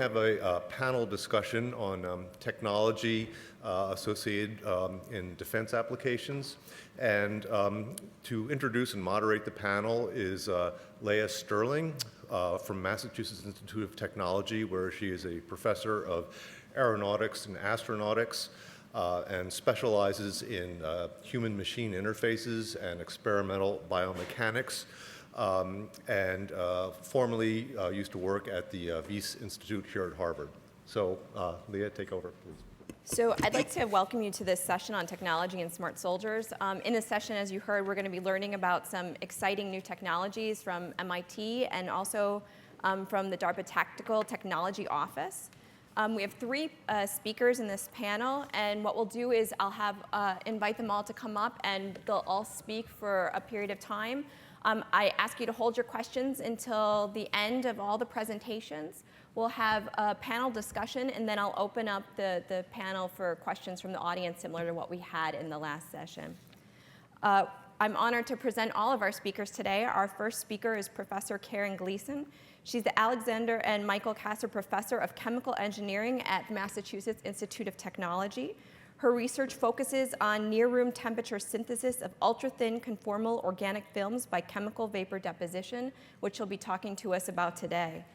have a panel discussion on technology associated in defense applications. And to introduce and moderate the panel is Leia Stirling from Massachusetts Institute of Technology, where she is a professor of Aeronautics and Astronautics and specializes in human-machine interfaces and experimental biomechanics. And formerly used to work at the Wyss Institute here at Harvard. So, Leia, take over, please. So I'd like to welcome you to this session on technology and smart soldiers. In this session, as you heard, we're going to be learning about some exciting new technologies from MIT and also from the DARPA Tactical Technology Office. We have three speakers in this panel, and what we'll do is I'll have invite them all to come up, and they'll all speak for a period of time. I ask you to hold your questions until the end of all the presentations. We'll have a panel discussion, and then I'll open up the panel for questions from the audience, similar to what we had in the last session. I'm honored to present all of our speakers today. Our first speaker is Professor Karen Gleason. She's the Alexander and Michael Kasser Professor of Chemical Engineering at the Massachusetts Institute of Technology. Her research focuses on near-room temperature synthesis of ultra-thin conformal organic films by chemical vapor deposition, which she'll be talking to us about today.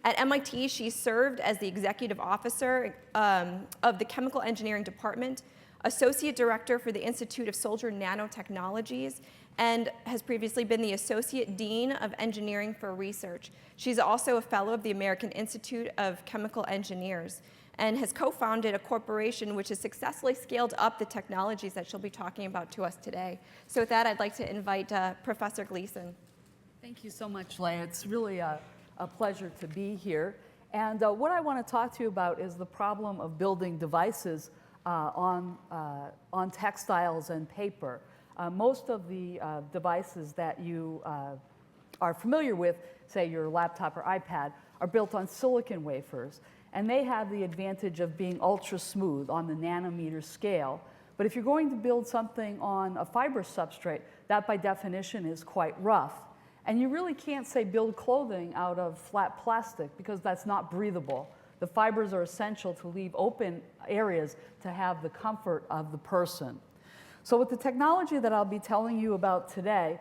At MIT, she served as the executive officer of the Chemical Engineering Department, associate director for the Institute of Soldier Nanotechnologies, and has previously been the Associate Dean of Engineering for Research. She's also a fellow of the American Institute of Chemical Engineers and has co-founded a corporation which has successfully scaled up the technologies that she'll be talking about to us today. So with that, I'd like to invite Professor Gleason. Thank you so much, Leia. It's really a pleasure to be here. And what I want to talk to you about is the problem of building devices on textiles and paper. Most of the devices that you are familiar with, say your laptop or iPad, are built on silicon wafers. And they have the advantage of being ultra smooth on the nanometer scale. But if you're going to build something on a fiber substrate, that by definition is quite rough. And you really can't say build clothing out of flat plastic because that's not breathable. The fibers are essential to leave open areas to have the comfort of the person. So with the technology that I'll be telling you about today,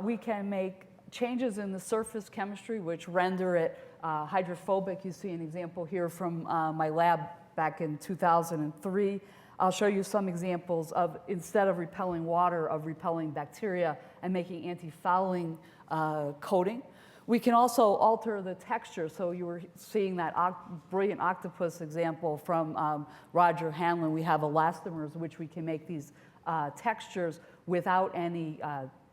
we can make changes in the surface chemistry which render it hydrophobic. You see an example here from my lab back in 2003. I'll show you some examples of, instead of repelling water, of repelling bacteria and making anti-fouling coating. We can also alter the texture. So you were seeing that brilliant octopus example from Roger Hanlon. We have elastomers, which we can make these textures without any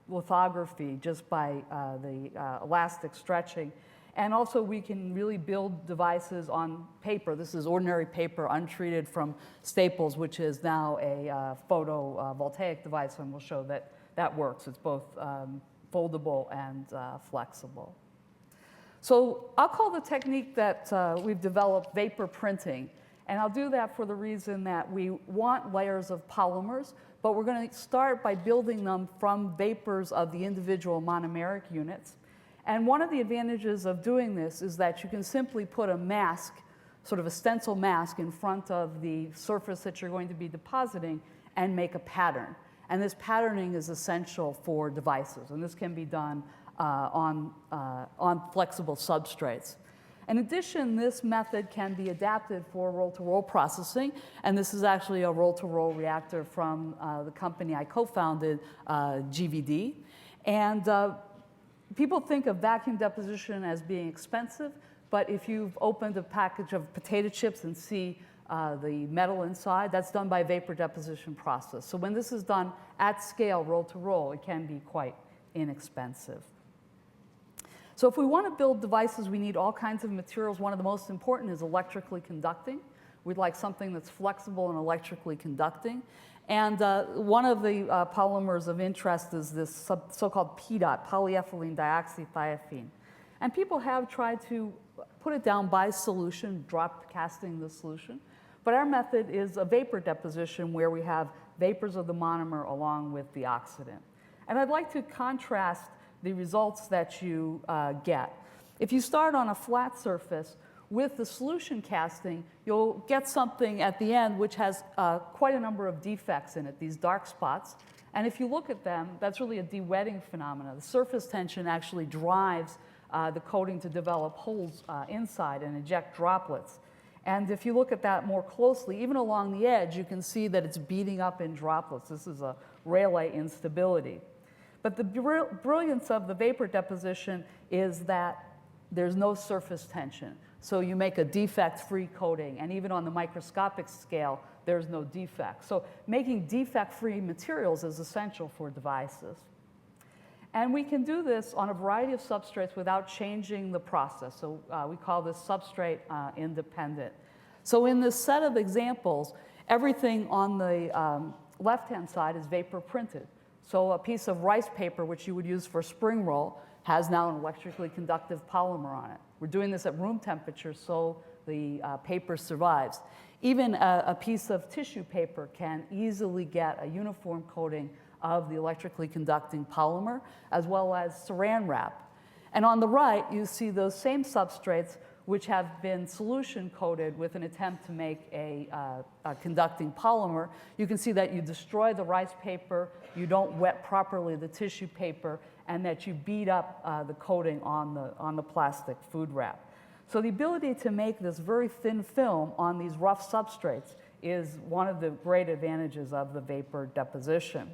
lithography, just by the elastic stretching. And also we can really build devices on paper. This is ordinary paper untreated from Staples, which is now a photovoltaic device, and we'll show that that works. It's both foldable and flexible. So I'll call the technique that we've developed vapor printing. And I'll do that for the reason that we want layers of polymers, but we're going to start by building them from vapors of the individual monomeric units. And one of the advantages of doing this is that you can simply put a mask, sort of a stencil mask, in front of the surface that you're going to be depositing and make a pattern. And this patterning is essential for devices, and this can be done on flexible substrates. In addition, this method can be adapted for roll-to-roll processing, and this is actually a roll-to-roll reactor from the company I co-founded, GVD. And people think of vacuum deposition as being expensive, but if you've opened a package of potato chips and see the metal inside, that's done by vapor deposition process. So when this is done at scale, roll-to-roll, it can be quite inexpensive. So if we want to build devices, we need all kinds of materials. One of the most important is electrically conducting. We'd like something that's flexible and electrically conducting. And one of the polymers of interest is this so-called PDOT, polyethylene dioxythiophene. And people have tried to put it down by solution, drop casting the solution. But our method is a vapor deposition where we have vapors of the monomer along with the oxidant. And I'd like to contrast the results that you get. If you start on a flat surface, with the solution casting, you'll get something at the end which has quite a number of defects in it, these dark spots. And if you look at them, that's really a de-wetting phenomenon. The surface tension actually drives the coating to develop holes inside and eject droplets. And if you look at that more closely, even along the edge, you can see that it's beating up in droplets. This is a Rayleigh instability. But the brilliance of the vapor deposition is that there's no surface tension. So you make a defect-free coating, and even on the microscopic scale, there's no defect. So making defect-free materials is essential for devices. And we can do this on a variety of substrates without changing the process. So we call this substrate independent. So in this set of examples, everything on the left-hand side is vapor printed. So a piece of rice paper, which you would use for spring roll, has now an electrically conductive polymer on it. We're doing this at room temperature so the paper survives. Even a piece of tissue paper can easily get a uniform coating of the electrically conducting polymer, as well as saran wrap. And on the right, you see those same substrates which have been solution coated with an attempt to make a conducting polymer. You can see that you destroy the rice paper, you don't wet properly the tissue paper, and that you beat up the coating on the plastic food wrap. So the ability to make this very thin film on these rough substrates is one of the great advantages of the vapor deposition.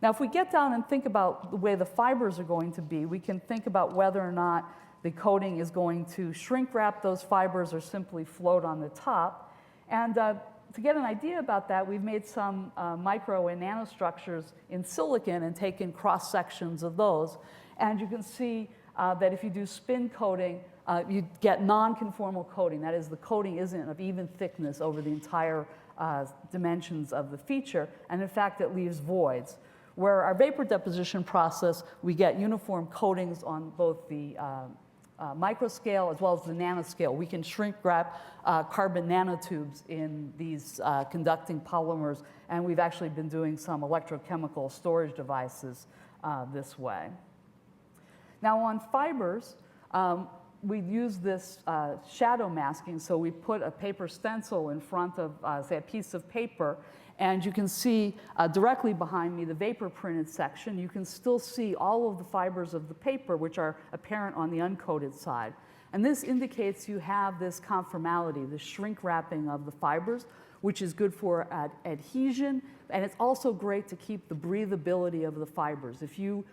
Now, if we get down and think about the way the fibers are going to be, we can think about whether or not the coating is going to shrink wrap those fibers or simply float on the top. And to get an idea about that, we've made some micro and nanostructures in silicon and taken cross sections of those. And you can see that if you do spin coating, you get non-conformal coating. That is, the coating isn't of even thickness over the entire dimensions of the feature. And in fact, it leaves voids. Where our vapor deposition process, we get uniform coatings on both the microscale as well as the nanoscale. We can shrink wrap carbon nanotubes in these conducting polymers, and we've actually been doing some electrochemical storage devices this way. Now on fibers, we use this shadow masking, so we put a paper stencil in front of, say, a piece of paper, and you can see directly behind me the vapor printed section. You can still see all of the fibers of the paper, which are apparent on the uncoated side. And this indicates you have this conformality, the shrink wrapping of the fibers, which is good for adhesion, and it's also great to keep the breathability of the fibers. If you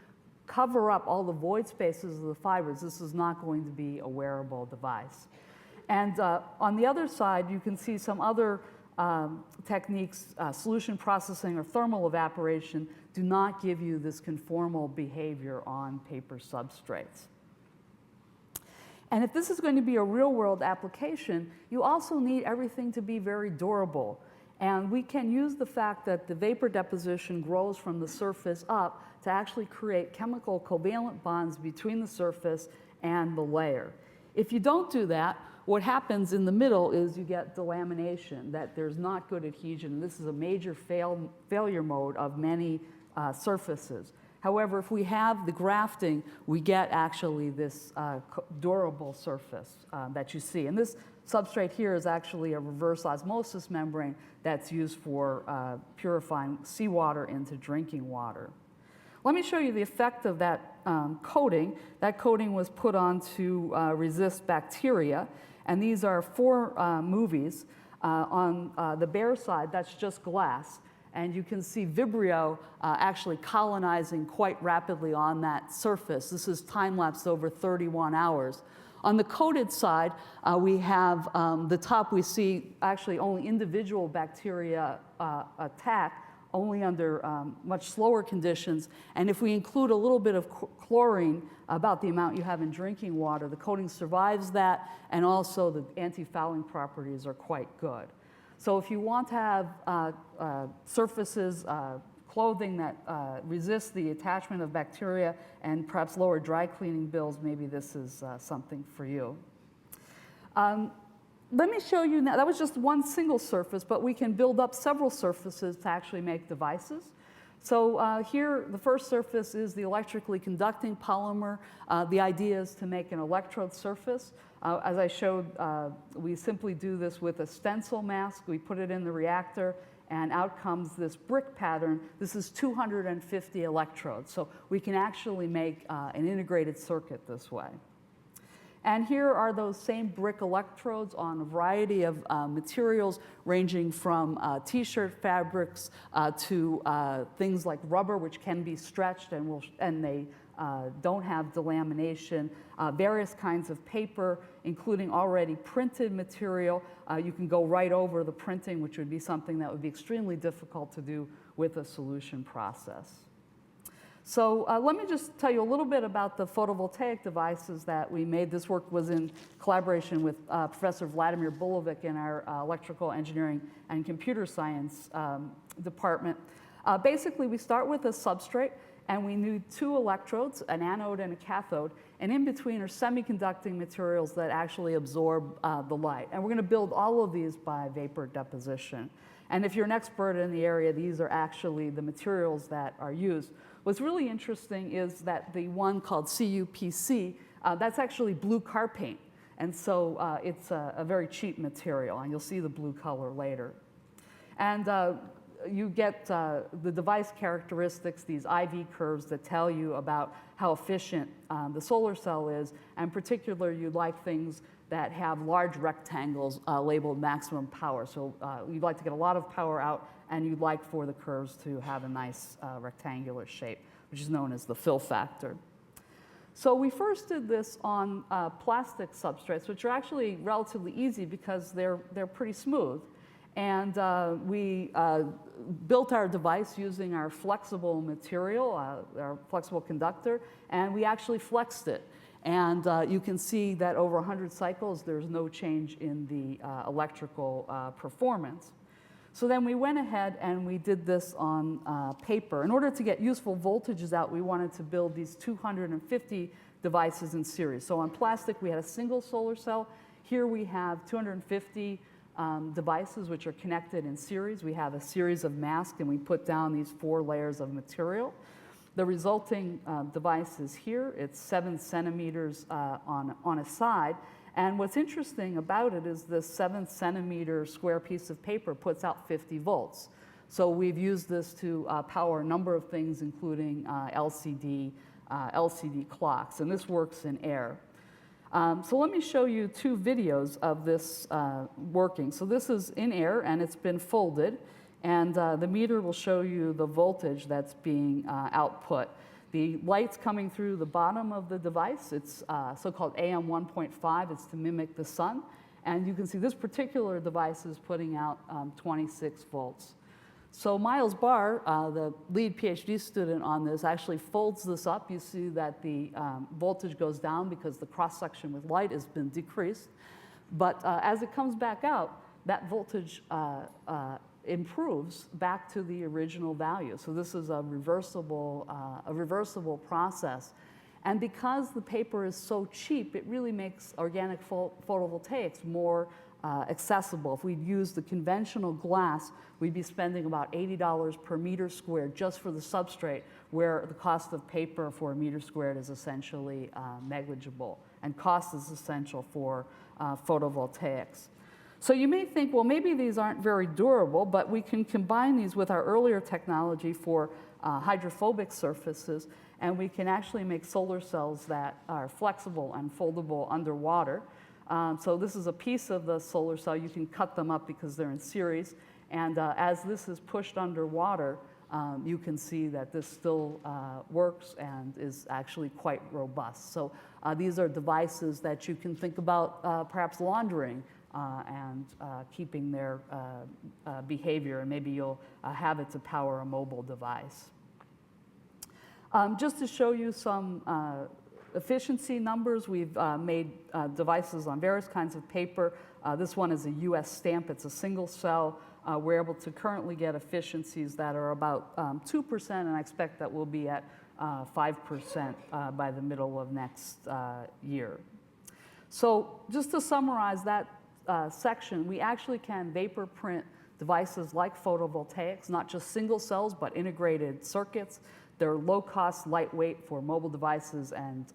cover up all the void spaces of the fibers, this is not going to be a wearable device. And on the other side, you can see some other techniques, solution processing or thermal evaporation, do not give you this conformal behavior on paper substrates. And if this is going to be a real-world application, you also need everything to be very durable. And we can use the fact that the vapor deposition grows from the surface up to actually create chemical covalent bonds between the surface and the layer. If you don't do that, what happens in the middle is you get delamination, that there's not good adhesion. This is a major failure mode of many surfaces. However, if we have the grafting, we get actually this durable surface that you see. And this substrate here is actually a reverse osmosis membrane that's used for purifying seawater into drinking water. Let me show you the effect of that coating. That coating was put on to resist bacteria. And these are 4 movies. On the bare side, that's just glass. And you can see Vibrio actually colonizing quite rapidly on that surface. This is time-lapsed over 31 hours. On the coated side, we have the top, we see actually only individual bacteria attack, only under much slower conditions. And if we include a little bit of chlorine, about the amount you have in drinking water, the coating survives that, and also the anti-fouling properties are quite good. So if you want to have surfaces, clothing that resists the attachment of bacteria and perhaps lower dry cleaning bills, maybe this is something for you. Let me show you now, that was just one single surface, but we can build up several surfaces to actually make devices. So here, the first surface is the electrically conducting polymer. The idea is to make an electrode surface. As I showed, we simply do this with a stencil mask. We put it in the reactor, and out comes this brick pattern. This is 250 electrodes. So we can actually make an integrated circuit this way. And here are those same brick electrodes on a variety of materials, ranging from t-shirt fabrics to things like rubber, which can be stretched and they don't have delamination, various kinds of paper, including already printed material. You can go right over the printing, which would be something that would be extremely difficult to do with a solution process. So let me just tell you a little bit about the photovoltaic devices that we made. This work was in collaboration with Professor Vladimir Bulovic in our electrical engineering and computer science department. Basically, we start with a substrate, and we need two electrodes, an anode and a cathode, and in between are semiconducting materials that actually absorb the light. And we're going to build all of these by vapor deposition. And if you're an expert in the area, these are actually the materials that are used. What's really interesting is that the one called CuPC, that's actually blue car paint. And so it's a very cheap material, and you'll see the blue color later. And you get the device characteristics, these IV curves that tell you about how efficient the solar cell is. And in particular, you like things that have large rectangles labeled maximum power. So you'd like to get a lot of power out, and you'd like for the curves to have a nice rectangular shape, which is known as the fill factor. So we first did this on plastic substrates, which are actually relatively easy because they're pretty smooth. And we built our device using our flexible material, our flexible conductor, and we actually flexed it. And you can see that over 100 cycles, there's no change in the electrical performance. So then we went ahead and we did this on paper. In order to get useful voltages out, we wanted to build these 250 devices in series. So on plastic, we had a single solar cell. Here we have 250 devices which are connected in series. We have a series of masks, and we put down these 4 layers of material. The resulting device is here. It's 7 centimeters on a side. And what's interesting about it is this 7 centimeter square piece of paper puts out 50 volts. So we've used this to power a number of things, including LCD clocks. And this works in air. So let me show you 2 videos of this working. So this is in air, and it's been folded. And the meter will show you the voltage that's being output. The light's coming through the bottom of the device. It's so-called AM 1.5. It's to mimic the sun. And you can see this particular device is putting out 26 volts. So Miles Barr, the lead PhD student on this, actually folds this up. You see that the voltage goes down because the cross-section with light has been decreased. But as it comes back out, that voltage improves back to the original value. So this is a reversible process. And because the paper is so cheap, it really makes organic photovoltaics more accessible. If we'd used the conventional glass, we'd be spending about $80 per meter squared just for the substrate, where the cost of paper for a meter squared is essentially negligible. And cost is essential for photovoltaics. So you may think, well, maybe these aren't very durable, but we can combine these with our earlier technology for hydrophobic surfaces, and we can actually make solar cells that are flexible and foldable underwater. So this is a piece of the solar cell. You can cut them up because they're in series, and as this is pushed underwater, you can see that this still works and is actually quite robust. So these are devices that you can think about perhaps laundering and keeping their behavior, and maybe you'll have it to power a mobile device. Just to show you some efficiency numbers, we've made devices on various kinds of paper. This one is a US stamp. It's a single cell. We're able to currently get efficiencies that are about 2%, and I expect that we'll be at 5% by the middle of next year. So just to summarize that section, we actually can vapor print devices like photovoltaics, not just single cells, but integrated circuits. They're low cost, lightweight for mobile devices and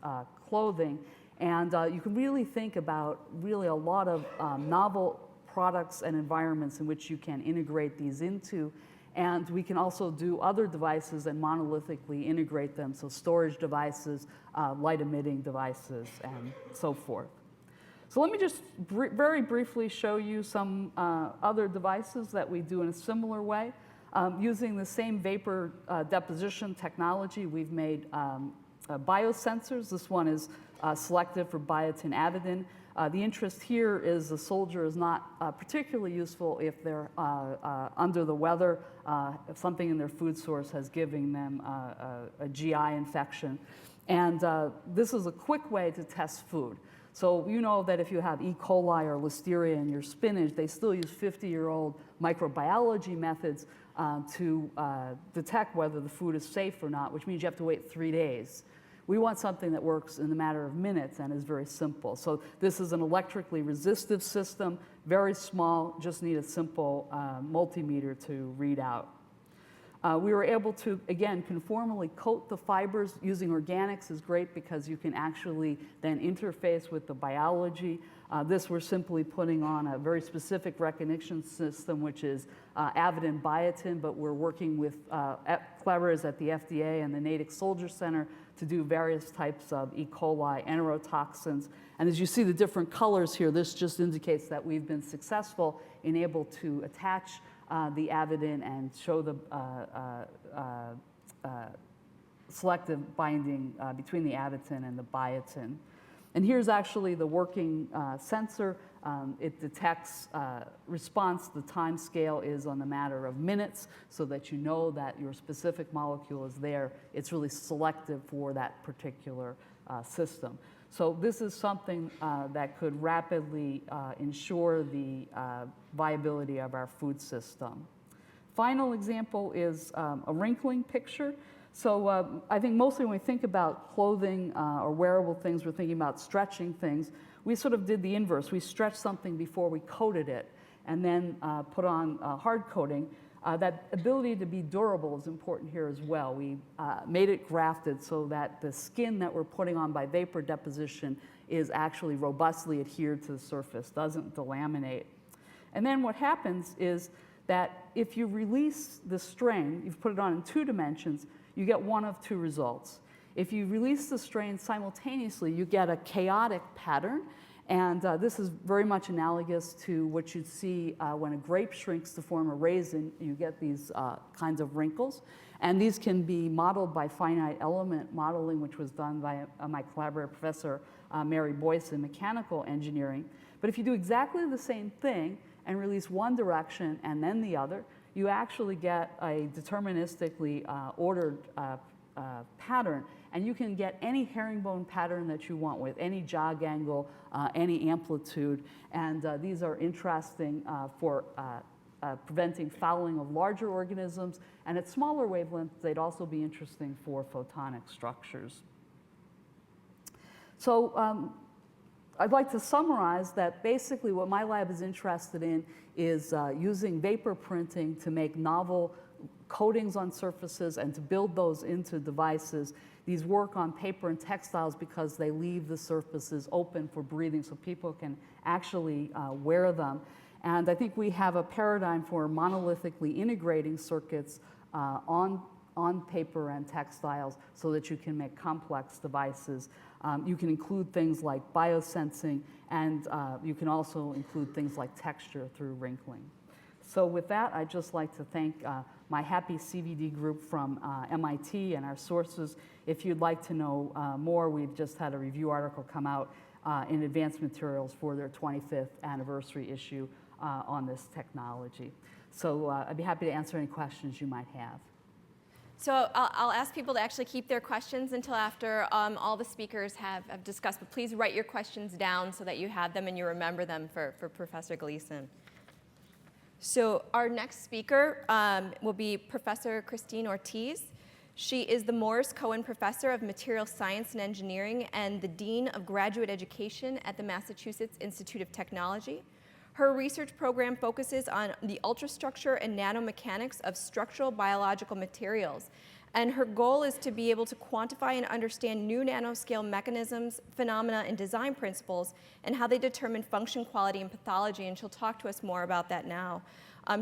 clothing. And you can really think about really a lot of novel products and environments in which you can integrate these into. And we can also do other devices and monolithically integrate them, so storage devices, light-emitting devices, and so forth. So let me just very briefly show you some other devices that we do in a similar way. Using the same vapor deposition technology, we've made biosensors. This one is selective for biotin avidin. The interest here is the soldier is not particularly useful if they're under the weather, if something in their food source has given them a GI infection. And this is a quick way to test food. So you know that if you have E. coli or listeria in your spinach, they still use 50-year-old microbiology methods to detect whether the food is safe or not, which means you have to wait 3 days. We want something that works in a matter of minutes and is very simple. So this is an electrically resistive system, very small, just need a simple multimeter to read out. We were able to, again, conformally coat the fibers. Using organics is great because you can actually then interface with the biology. This we're simply putting on a very specific recognition system, which is avidin biotin, but we're working with collaborators at the FDA and the Natick Soldier Center to do various types of E. coli enterotoxins. And as you see the different colors here, this just indicates that we've been successful in able to attach the avidin and show the selective binding between the avidin and the biotin. And here's actually the working sensor. It detects response. The time scale is on the matter of minutes so that you know that your specific molecule is there. It's really selective for that particular system. So this is something that could rapidly ensure the viability of our food system. Final example is a wrinkling picture. So I think mostly when we think about clothing or wearable things, we're thinking about stretching things. We sort of did the inverse. We stretched something before we coated it and then put on hard coating. That ability to be durable is important here as well. We made it grafted so that the skin that we're putting on by vapor deposition is actually robustly adhered to the surface, doesn't delaminate. And then what happens is that if you release the strain, you've put it on in 2 dimensions, you get one of 2 results. If you release the strain simultaneously, you get a chaotic pattern. And this is very much analogous to what you'd see when a grape shrinks to form a raisin. You get these kinds of wrinkles. And these can be modeled by finite element modeling, which was done by my collaborator, Professor Mary Boyce in mechanical engineering. But if you do exactly the same thing and release one direction and then the other, you actually get a deterministically ordered pattern. And you can get any herringbone pattern that you want with any jog angle, any amplitude. And these are interesting for preventing fouling of larger organisms. And at smaller wavelengths, they'd also be interesting for photonic structures. So I'd like to summarize that basically what my lab is interested in is using vapor printing to make novel coatings on surfaces and to build those into devices. These work on paper and textiles because they leave the surfaces open for breathing so people can actually wear them. And I think we have a paradigm for monolithically integrating circuits on paper and textiles so that you can make complex devices. You can include things like biosensing, and you can also include things like texture through wrinkling. So with that, I'd just like to thank my happy CVD group from MIT and our sources. If you'd like to know more, we've just had a review article come out in Advanced Materials for their 25th anniversary issue on this technology. So I'd be happy to answer any questions you might have. So I'll ask people to actually keep their questions until after all the speakers have discussed, but please write your questions down so that you have them and you remember them for Professor Gleason. So our next speaker will be Professor Christine Ortiz. She is the Morris Cohen Professor of Material Science and Engineering and the Dean of Graduate Education at the Massachusetts Institute of Technology. Her research program focuses on the ultrastructure and nanomechanics of structural biological materials. And her goal is to be able to quantify and understand new nanoscale mechanisms, phenomena, and design principles, and how they determine function, quality, and pathology. And she'll talk to us more about that now.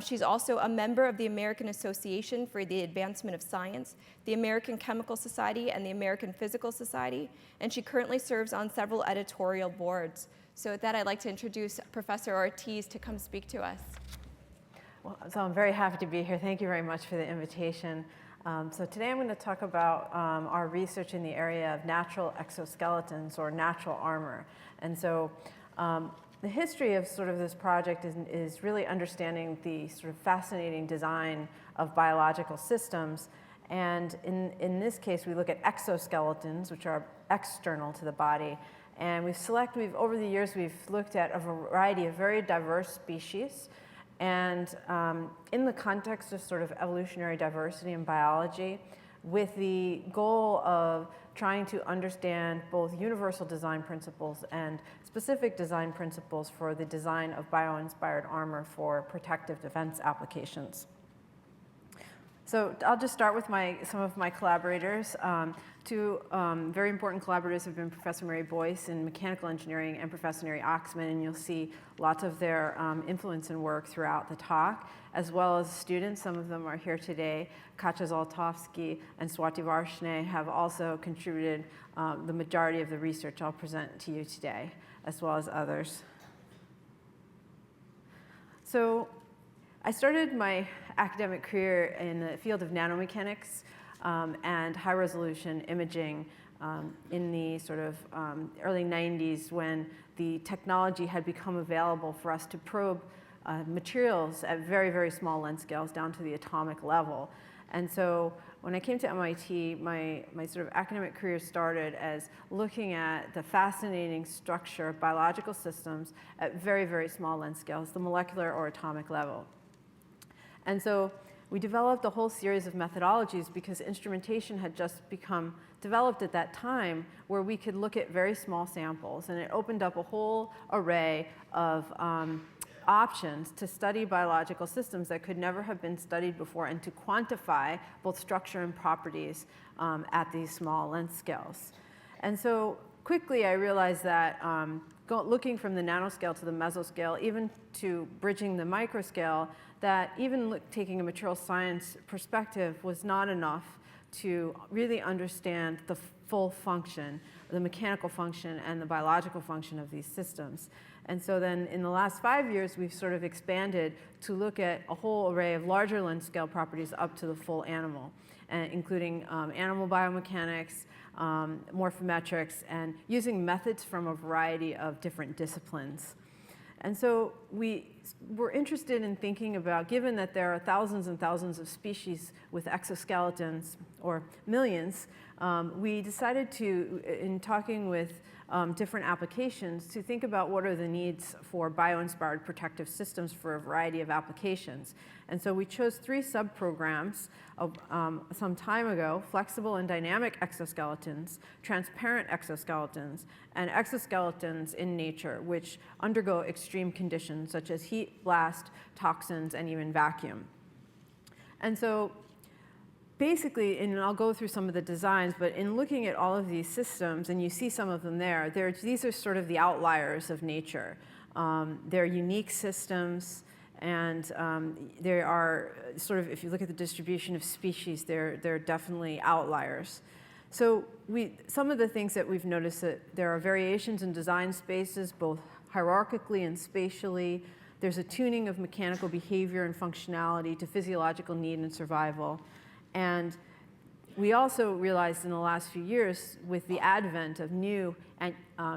She's also a member of the American Association for the Advancement of Science, the American Chemical Society, and the American Physical Society, and she currently serves on several editorial boards. So with that, I'd like to introduce Professor Ortiz to come speak to us. Well, so I'm very happy to be here. Thank you very much for the invitation. So today I'm going to talk about our research in the area of natural exoskeletons or natural armor. And so the history of sort of this project is really understanding the sort of fascinating design of biological systems. And in this case, we look at exoskeletons, which are external to the body. And over the years, we've looked at a variety of very diverse species. And in the context of sort of evolutionary diversity in biology, with the goal of trying to understand both universal design principles and specific design principles for the design of bio-inspired armor for protective defense applications. So I'll just start with some of my collaborators. Two very important collaborators have been Professor Mary Boyce in mechanical engineering and Professor Mary Oxman, and you'll see lots of their influence and work throughout the talk, as well as students. Some of them are here today. Katja Zoltowski and Swati Varshney have also contributed the majority of the research I'll present to you today, as well as others. So I started my academic career in the field of nanomechanics and high-resolution imaging in the sort of early 90s, when the technology had become available for us to probe materials at very, very small length scales down to the atomic level. And so when I came to MIT, my sort of academic career started as looking at the fascinating structure of biological systems at very, very small length scales, the molecular or atomic level. And so we developed a whole series of methodologies because instrumentation had just become developed at that time, where we could look at very small samples. And it opened up a whole array of options to study biological systems that could never have been studied before, and to quantify both structure and properties at these small length scales. And so quickly I realized that looking from the nanoscale to the mesoscale, even to bridging the microscale, that even taking a material science perspective was not enough to really understand the full function, the mechanical function and the biological function of these systems. And so then in the last 5 years, we've sort of expanded to look at a whole array of larger length scale properties up to the full animal, including animal biomechanics, morphometrics, and using methods from a variety of different disciplines. And so we were interested in thinking about, given that there are thousands and thousands of species with exoskeletons, or millions, we decided to, in talking with different applications, to think about what are the needs for bio-inspired protective systems for a variety of applications. And so we chose 3 subprograms some time ago: flexible and dynamic exoskeletons, transparent exoskeletons, and exoskeletons in nature which undergo extreme conditions such as heat, blast, toxins, and even vacuum. And so basically, and I'll go through some of the designs, but in looking at all of these systems, and you see some of them there, these are sort of the outliers of nature. They're unique systems, and they are sort of, if you look at the distribution of species, they're definitely outliers. So some of the things that we've noticed, that there are variations in design spaces, both hierarchically and spatially. There's a tuning of mechanical behavior and functionality to physiological need and survival. And we also realized in the last few years, with the advent of new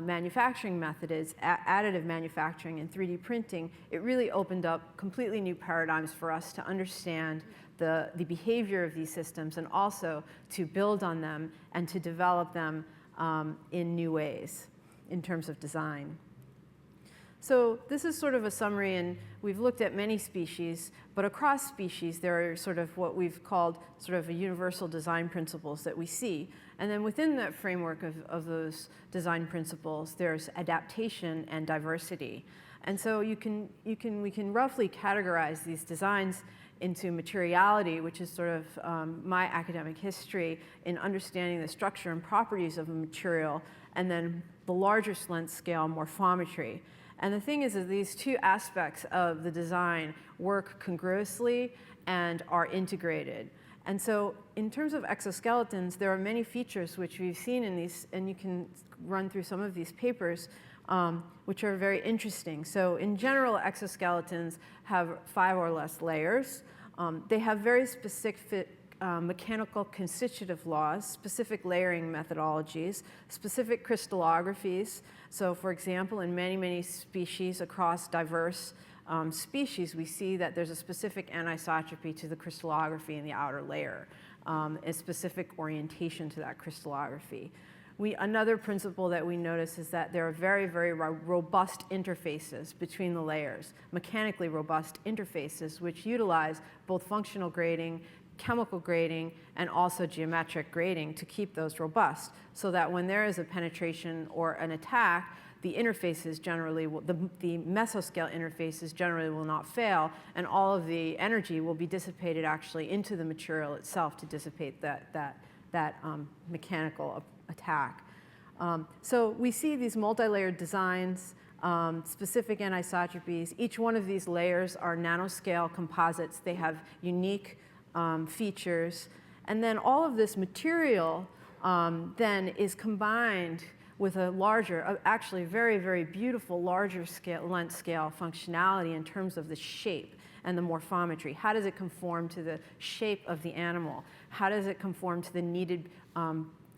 manufacturing methods, additive manufacturing and 3D printing, it really opened up completely new paradigms for us to understand the behavior of these systems, and also to build on them and to develop them in new ways in terms of design. So this is sort of a summary, and we've looked at many species, but across species there are sort of what we've called sort of a universal design principles that we see. And then within that framework of those design principles, there's adaptation and diversity. And so we can roughly categorize these designs into materiality, which is sort of my academic history in understanding the structure and properties of a material, and then the larger length scale morphometry. And the thing is that these two aspects of the design work congruously and are integrated. And so in terms of exoskeletons, there are many features which we've seen in these, and you can run through some of these papers, which are very interesting. So in general, exoskeletons have 5 or less layers. They have very specific mechanical constitutive laws, specific layering methodologies, specific crystallographies. So for example, in many, many species across diverse species, we see that there's a specific anisotropy to the crystallography in the outer layer, a specific orientation to that crystallography. Another principle that we notice is that there are very, very robust interfaces between the layers, mechanically robust interfaces, which utilize both functional grading, chemical grading, and also geometric grading to keep those robust, so that when there is a penetration or an attack, the interfaces generally, the mesoscale interfaces generally will not fail, and all of the energy will be dissipated actually into the material itself to dissipate that mechanical attack. So we see these multi-layered designs, specific anisotropies. Each one of these layers are nanoscale composites. They have unique features. And then all of this material then is combined with a larger, actually very, very beautiful larger scale, length scale functionality in terms of the shape and the morphometry. How does it conform to the shape of the animal? How does it conform to the needed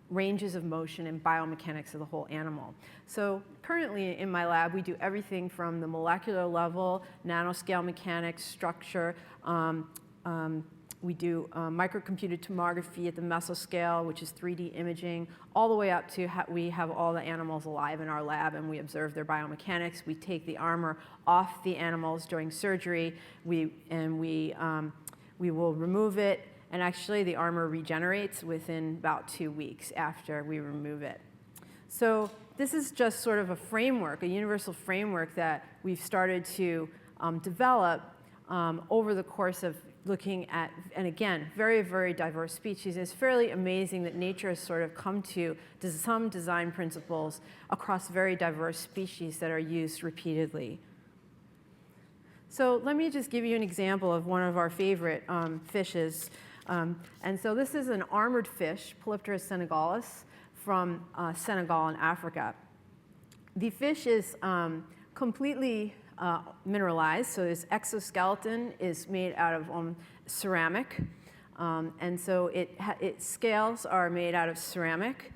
ranges of motion and biomechanics of the whole animal? So currently in my lab, we do everything from the molecular level, nanoscale mechanics, structure. We do microcomputed tomography at the mesoscale, which is 3D imaging, all the way up to we have all the animals alive in our lab and we observe their biomechanics. We take the armor off the animals during surgery, we will remove it, and actually the armor regenerates within about 2 weeks after we remove it. So this is just sort of a framework, a universal framework that we've started to develop over the course of looking at, and again, very, very diverse species. It's fairly amazing that nature has sort of come to some design principles across very diverse species that are used repeatedly. So let me just give you an example of one of our favorite fishes. And so this is an armored fish, Polypterus senegalis, from Senegal in Africa. The fish is completely mineralized, so this exoskeleton is made out of ceramic, and so its scales are made out of ceramic,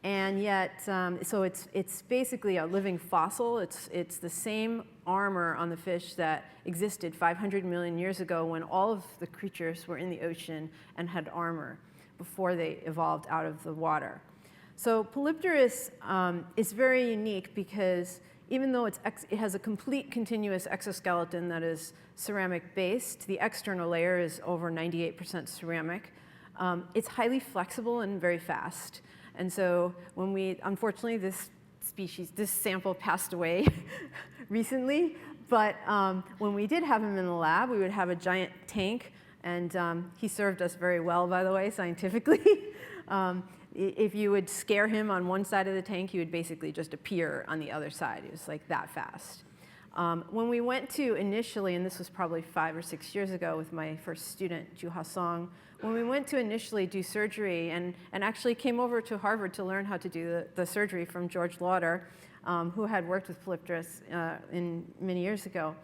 and yet so it's basically a living fossil. It's the same armor on the fish that existed 500 million years ago when all of the creatures were in the ocean and had armor before they evolved out of the water. So Polypterus is very unique because even though it has a complete continuous exoskeleton that is ceramic-based, the external layer is over 98% ceramic. It's highly flexible and very fast. And so unfortunately, this sample passed away recently, but when we did have him in the lab, we would have a giant tank, and he served us very well, by the way, scientifically. If you would scare him on one side of the tank, he would basically just appear on the other side. It was like that fast. When we went to initially, and this was probably 5 or 6 years ago with my first student, Ju Ha Song, when we went to initially do surgery and actually came over to Harvard to learn how to do the surgery from George Lauder, who had worked with Polypterus many years ago,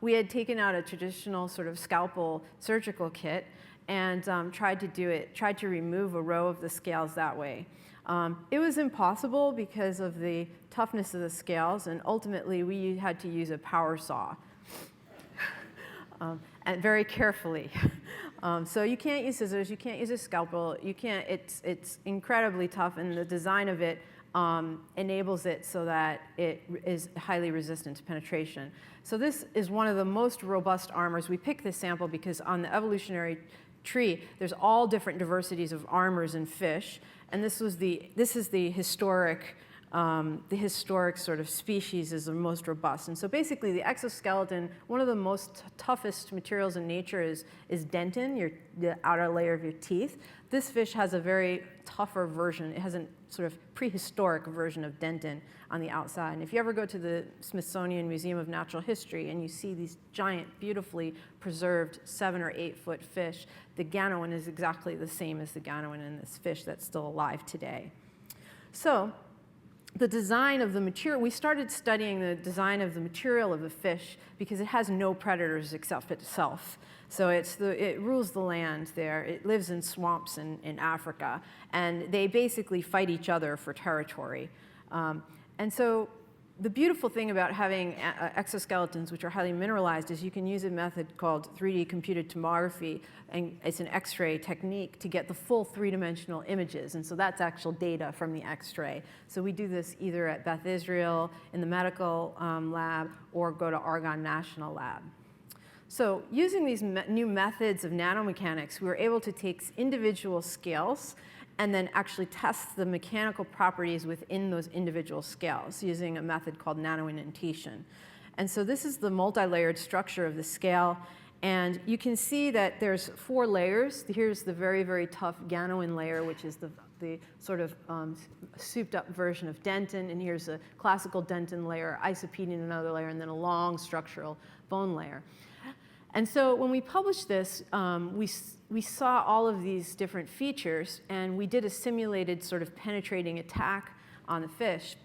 we had taken out a traditional sort of scalpel surgical kit and tried to remove a row of the scales that way. It was impossible because of the toughness of the scales, and ultimately we had to use a power saw, and very carefully. So you can't use scissors, you can't use a scalpel, it's incredibly tough, and the design of it enables it so that it is highly resistant to penetration. So this is one of the most robust armors. We picked this sample because on the evolutionary tree, there's all different diversities of armors in fish, and this is the historic the historic sort of species is the most robust. And so basically the exoskeleton, one of the most toughest materials in nature is dentin, the outer layer of your teeth. This fish has a very tougher version. It has a sort of prehistoric version of dentin on the outside. And if you ever go to the Smithsonian Museum of Natural History and you see these giant, beautifully preserved 7 or 8 foot fish, the ganoin is exactly the same as the ganoin in this fish that's still alive today. So the design of the material, we started studying the design of the material of the fish because it has no predators except itself. So it rules the land there. It lives in swamps in Africa, and they basically fight each other for territory. And so the beautiful thing about having exoskeletons, which are highly mineralized, is you can use a method called 3D computed tomography, and it's an X-ray technique to get the full three-dimensional images. And so that's actual data from the X-ray. So we do this either at Beth Israel in the medical lab or go to Argonne National Lab. So using these new methods of nanomechanics, we were able to take individual scales and then actually test the mechanical properties within those individual scales using a method called nanoindentation. And so this is the multi-layered structure of the scale. And you can see that there's 4 layers. Here's the very, very tough ganoin layer, which is the sort of souped up version of dentin. And here's a classical dentin layer, isopedine another layer, and then a long structural bone layer. And so when we published this, we saw all of these different features, and we did a simulated sort of penetrating attack on the fish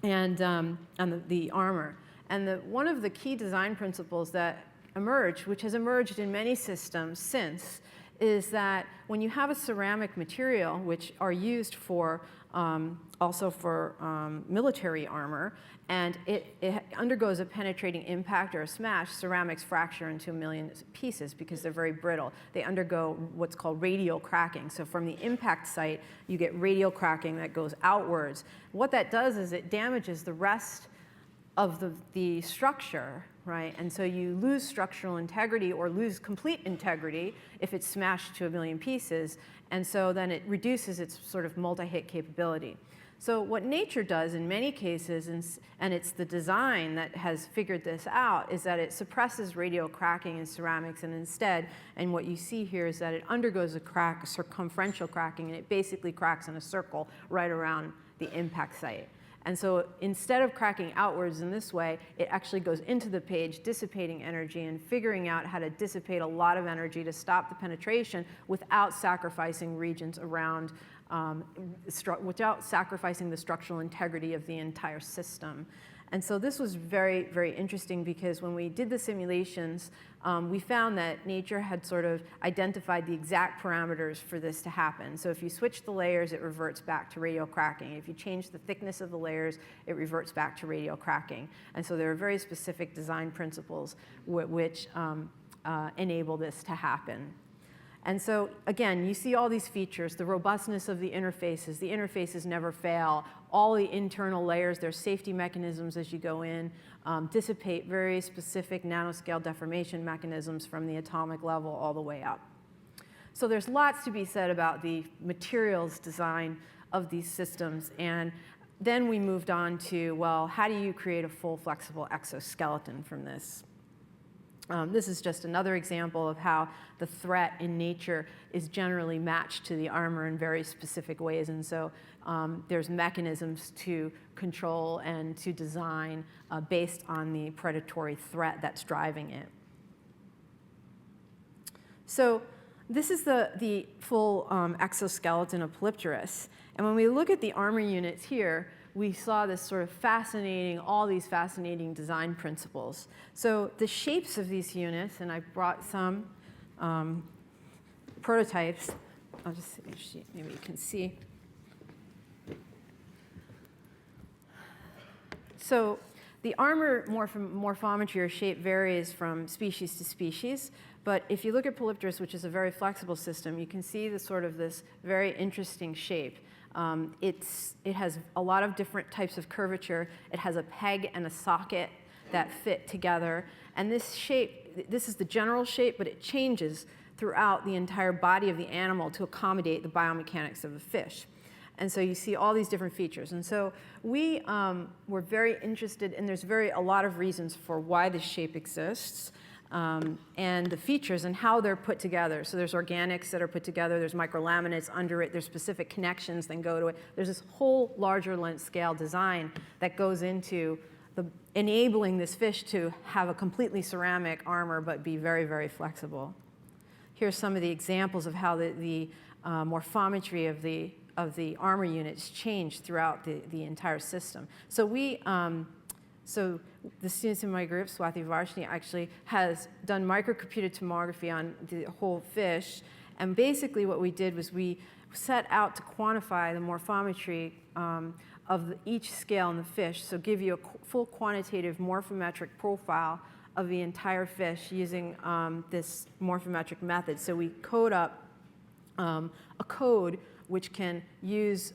and on the armor. And one of the key design principles that emerged, which has emerged in many systems since, is that when you have a ceramic material, which are used for also for military armor, and it undergoes a penetrating impact or a smash, ceramics fracture into a million pieces because they're very brittle. They undergo what's called radial cracking. So from the impact site, you get radial cracking that goes outwards. What that does is it damages the rest of the structure, right? And so you lose structural integrity or lose complete integrity if it's smashed to a million pieces. And so then it reduces its sort of multi-hit capability. So what nature does in many cases, and it's the design that has figured this out, is that it suppresses radial cracking in ceramics, and instead, and what you see here is that it undergoes a circumferential cracking, and it basically cracks in a circle right around the impact site. And so instead of cracking outwards in this way, it actually goes into the page, dissipating energy and figuring out how to dissipate a lot of energy to stop the penetration without sacrificing regions around, without sacrificing the structural integrity of the entire system. And so this was very, very interesting because when we did the simulations, we found that nature had sort of identified the exact parameters for this to happen. So if you switch the layers, it reverts back to radial cracking. If you change the thickness of the layers, it reverts back to radial cracking. And so there are very specific design principles which enable this to happen. And so, again, you see all these features, the robustness of the interfaces never fail, all the internal layers, there's safety mechanisms as you go in, dissipate very specific nanoscale deformation mechanisms from the atomic level all the way up. So there's lots to be said about the materials design of these systems. And then we moved on to, well, how do you create a full flexible exoskeleton from this? This is just another example of how the threat in nature is generally matched to the armor in very specific ways. And so there's mechanisms to control and to design based on the predatory threat that's driving it. So this is the full exoskeleton of Polypterus. And when we look at the armor units here, we saw this sort of fascinating, all these fascinating design principles. So the shapes of these units, and I brought some prototypes. I'll just see, maybe you can see. So the armor morphometry or shape varies from species to species. But if you look at Polypterus, which is a very flexible system, you can see the sort of this very interesting shape. It has a lot of different types of curvature. It has a peg and a socket that fit together. And this shape, this is the general shape, but it changes throughout the entire body of the animal to accommodate the biomechanics of the fish. And so you see all these different features. And so we were very interested, and there's a lot of reasons for why this shape exists, and the features and how they're put together. So there's organics that are put together, there's microlaminates under it, there's specific connections that go to it. There's this whole larger length scale design that goes into enabling this fish to have a completely ceramic armor but be very, very flexible. Here's some of the examples of how the morphometry of the armor units change throughout the entire system. So the students in my group, Swati Varshney, actually has done microcomputed tomography on the whole fish. And basically what we did was we set out to quantify the morphometry of each scale in the fish, so give you a full quantitative morphometric profile of the entire fish using this morphometric method. So we code up a code which can use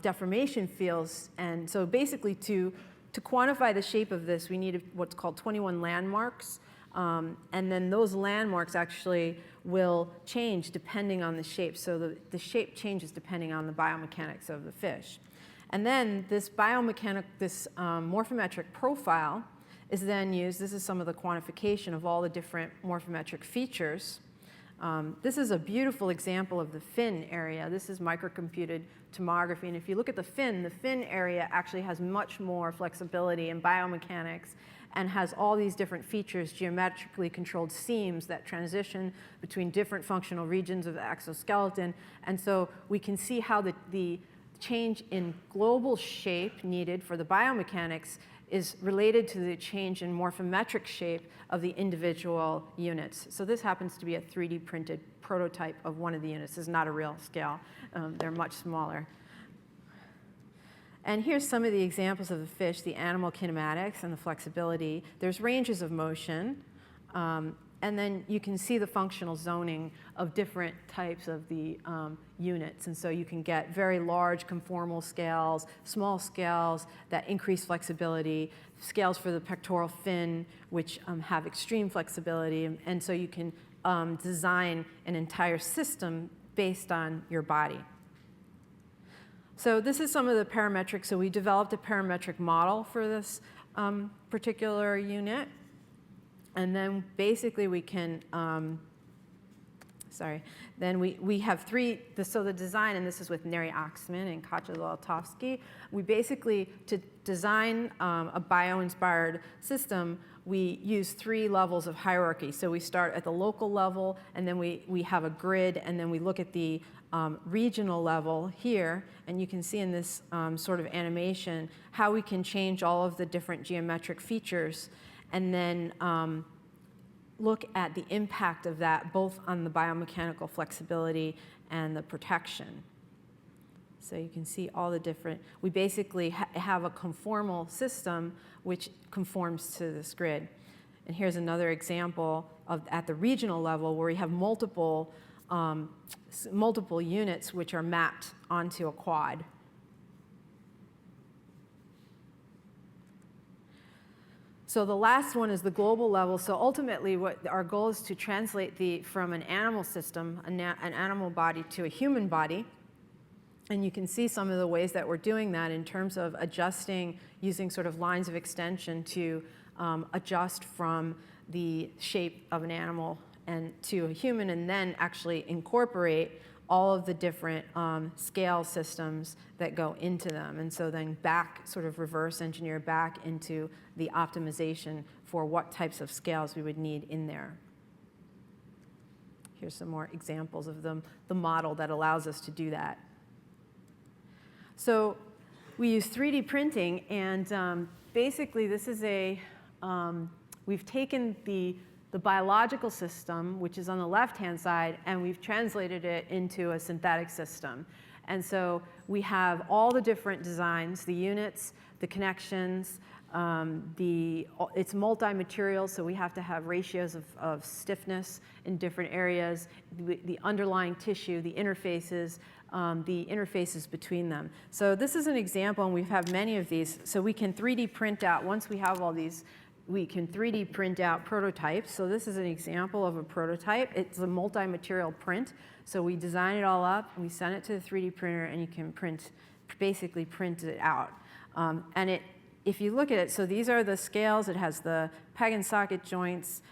deformation fields. And so basically to quantify the shape of this, we needed what's called 21 landmarks. And then those landmarks actually will change depending on the shape. So the shape changes depending on the biomechanics of the fish. And then this morphometric profile is then used. This is some of the quantification of all the different morphometric features. This is a beautiful example of the fin area. This is microcomputed tomography. And if you look at the fin area actually has much more flexibility in biomechanics and has all these different features, geometrically controlled seams that transition between different functional regions of the exoskeleton. And so we can see how the change in global shape needed for the biomechanics is related to the change in morphometric shape of the individual units. So this happens to be a 3D printed prototype of one of the units. This is not a real scale. They're much smaller. And here's some of the examples of the fish, the animal kinematics and the flexibility. There's ranges of motion. And then you can see the functional zoning of different types of the units. And so you can get very large conformal scales, small scales that increase flexibility, scales for the pectoral fin, which have extreme flexibility. And so you can design an entire system based on your body. So this is some of the parametrics. So we developed a parametric model for this particular unit. And then basically we can, then we have three, so the design, and this is with Neri Oxman and Katja Zolotovsky, we basically, to design a bio-inspired system, we use 3 levels of hierarchy. So we start at the local level, and then we have a grid, and then we look at the regional level here, and you can see in this sort of animation how we can change all of the different geometric features, and then look at the impact of that both on the biomechanical flexibility and the protection. So you can see all the different, we basically have a conformal system which conforms to this grid. And here's another example of at the regional level where we have multiple units which are mapped onto a quad. So the last one is the global level. So ultimately, what our goal is to translate from an animal system, an animal body, to a human body. And you can see some of the ways that we're doing that in terms of adjusting, using sort of lines of extension to adjust from the shape of an animal and to a human, and then actually incorporate all of the different scale systems that go into them. And so then sort of reverse engineer back into the optimization for what types of scales we would need in there. Here's some more examples of the model that allows us to do that. So we use 3D printing, and basically this is we've taken the biological system, which is on the left-hand side, and we've translated it into a synthetic system. And so we have all the different designs, the units, the connections, it's multi-material, so we have to have ratios of stiffness in different areas, the underlying tissue, the interfaces between them. So this is an example, and we have many of these. So we can 3D print out, once we have all these can 3D print out prototypes. So this is an example of a prototype. It's a multi-material print. So we design it all up, we send it to the 3D printer, and you can basically print it out. If you look at it, so these are the scales. It has the peg and socket joints.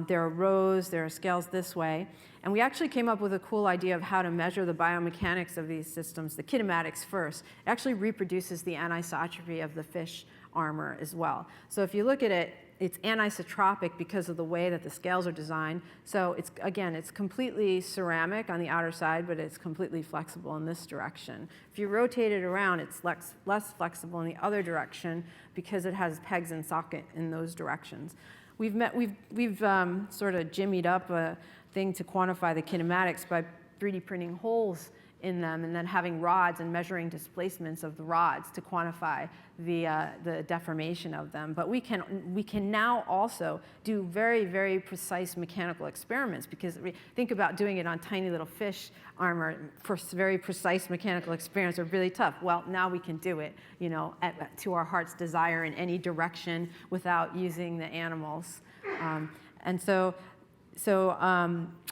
There are rows, there are scales this way. And we actually came up with a cool idea of how to measure the biomechanics of these systems, the kinematics first. It actually reproduces the anisotropy of the fish armor as well. So if you look at it, it's anisotropic because of the way that the scales are designed. So it's completely ceramic on the outer side, but it's completely flexible in this direction. If you rotate it around, it's less flexible in the other direction because it has pegs and socket in those directions. We've sort of jimmied up a thing to quantify the kinematics by 3D printing holes in them and then having rods and measuring displacements of the rods to quantify the deformation of them. But we can now also do very, very precise mechanical experiments, because think about doing it on tiny little fish armor. For very precise mechanical experiments are really tough. Well, now we can do it, to our heart's desire in any direction without using the animals.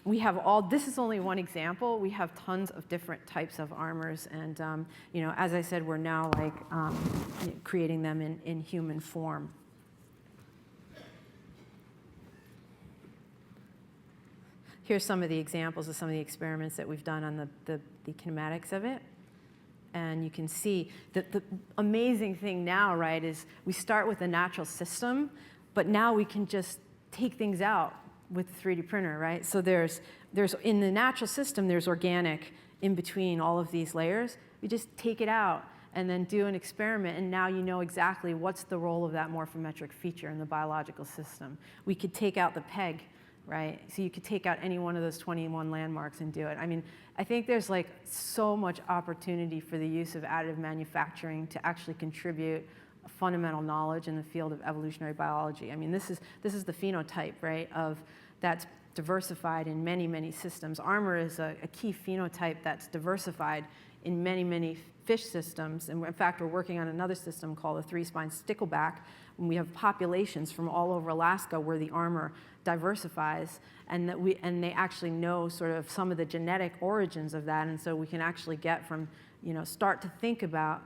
We have this is only one example. We have tons of different types of armors, and as I said, we're now creating them in human form. Here's some of the examples of some of the experiments that we've done on the kinematics of it. And you can see that the amazing thing now, right, is we start with a natural system, but now we can just take things out with the 3D printer, right? So there's in the natural system, there's organic in between all of these layers. We just take it out and then do an experiment, and now you know exactly what's the role of that morphometric feature in the biological system. We could take out the peg, right? So you could take out any one of those 21 landmarks and do it. I mean, I think there's so much opportunity for the use of additive manufacturing to actually contribute fundamental knowledge in the field of evolutionary biology. I mean, this is the phenotype, right, of that's diversified in many, many systems. Armor is a key phenotype that's diversified in many, many fish systems. And in fact, we're working on another system called the three-spine stickleback, and we have populations from all over Alaska where the armor diversifies, and they actually know sort of some of the genetic origins of that, and so we can actually get from, start to think about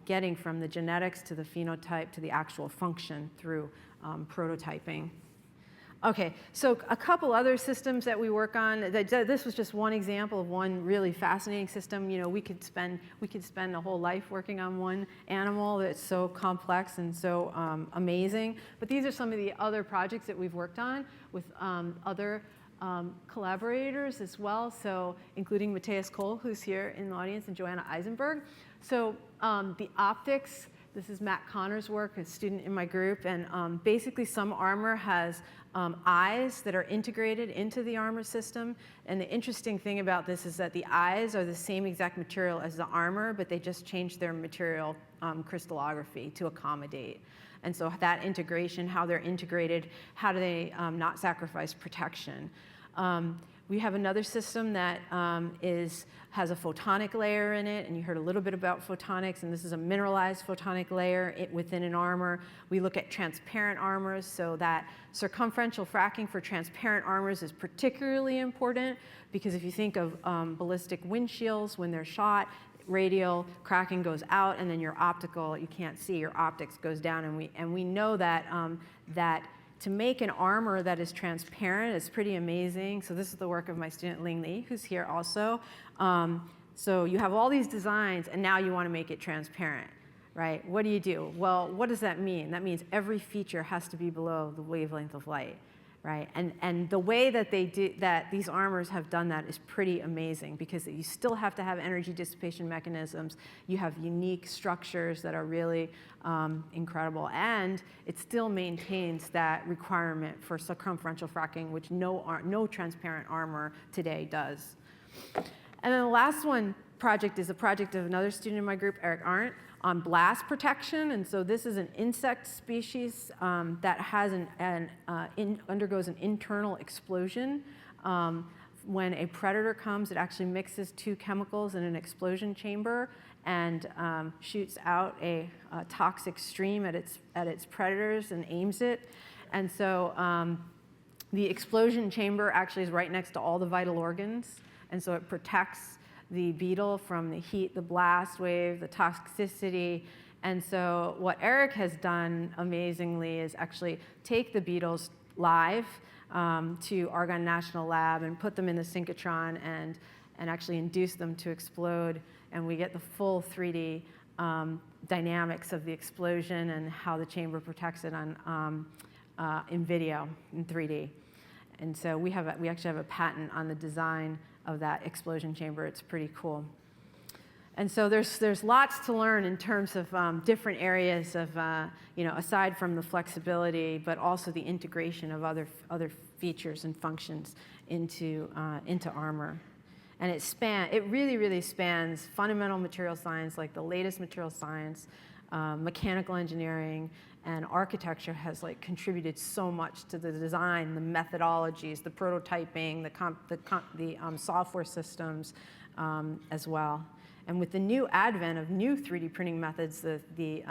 getting from the genetics to the phenotype to the actual function through prototyping. Okay, so a couple other systems that we work on. This was just one example of one really fascinating system. We could spend a whole life working on one animal that's so complex and so amazing. But these are some of the other projects that we've worked on with other collaborators as well. So including Matthias Kohl, who's here in the audience, and Joanna Eisenberg. So the optics. This is Matt Connor's work, a student in my group, and basically some armor has eyes that are integrated into the armor system. And the interesting thing about this is that the eyes are the same exact material as the armor, but they just change their material crystallography to accommodate. And so that integration, how they're integrated, how do they not sacrifice protection? We have another system that has a photonic layer in it, and you heard a little bit about photonics, and this is a mineralized photonic layer within an armor. We look at transparent armors, so that circumferential fracking for transparent armors is particularly important, because if you think of ballistic windshields, when they're shot, radial cracking goes out, and then your optical, you can't see, your optics goes down, and we know that to make an armor that is transparent is pretty amazing. So this is the work of my student Ling Li, who's here also. So you have all these designs, and now you want to make it transparent, right? What do you do? Well, what does that mean? That means every feature has to be below the wavelength of light, right? And the way that these armors have done that is pretty amazing, because you still have to have energy dissipation mechanisms. You have unique structures that are really incredible, and it still maintains that requirement for circumferential fracking, which no transparent armor today does. And then the last project is a project of another student in my group, Eric Arndt, on blast protection. And so this is an insect species that has undergoes an internal explosion when a predator comes, it actually mixes two chemicals in an explosion chamber and shoots out a toxic stream at its predators and aims it. And so the explosion chamber actually is right next to all the vital organs, and so it protects the beetle from the heat, the blast wave, the toxicity. And so what Eric has done amazingly is actually take the beetles live to Argonne National Lab and put them in the synchrotron and actually induce them to explode. And we get the full 3D dynamics of the explosion and how the chamber protects it in video, in 3D. And so we actually have a patent on the design of that explosion chamber. It's pretty cool. And so there's lots to learn in terms of different areas of, aside from the flexibility, but also the integration of other features and functions into armor. And it really, really spans fundamental material science, like the latest material science, mechanical engineering, and architecture has contributed so much to the design, the methodologies, the prototyping, the software systems as well. And with the new advent of new 3D printing methods, the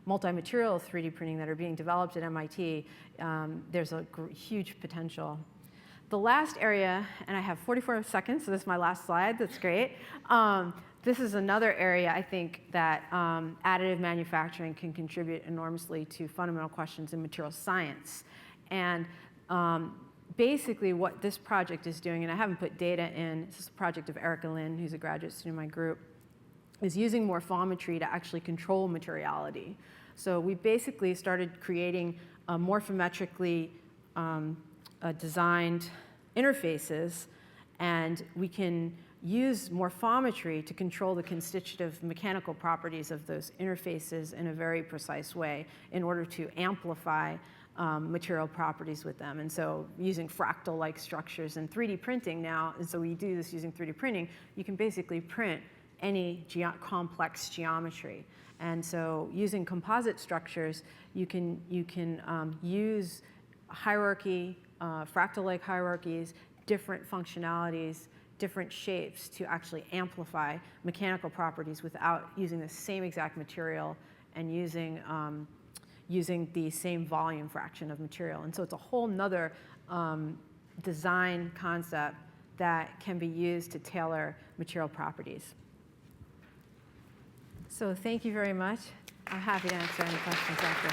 multi-material 3D printing that are being developed at MIT, there's a huge potential. The last area, and I have 44 seconds, so this is my last slide, that's great. This is another area I think that additive manufacturing can contribute enormously to fundamental questions in material science. And basically what this project is doing, and I haven't put data in, this is a project of Erica Lynn, who's a graduate student in my group, is using morphometry to actually control materiality. So we basically started creating morphometrically designed interfaces, and we can use morphometry to control the constitutive mechanical properties of those interfaces in a very precise way in order to amplify material properties with them. And so using fractal-like structures and 3D printing now, and so we do this using 3D printing, you can basically print any complex geometry. And so using composite structures, you can use hierarchy, fractal-like hierarchies, different functionalities, different shapes to actually amplify mechanical properties without using the same exact material and using the same volume fraction of material. And so it's a whole nother design concept that can be used to tailor material properties. So thank you very much. I'm happy to answer any questions after.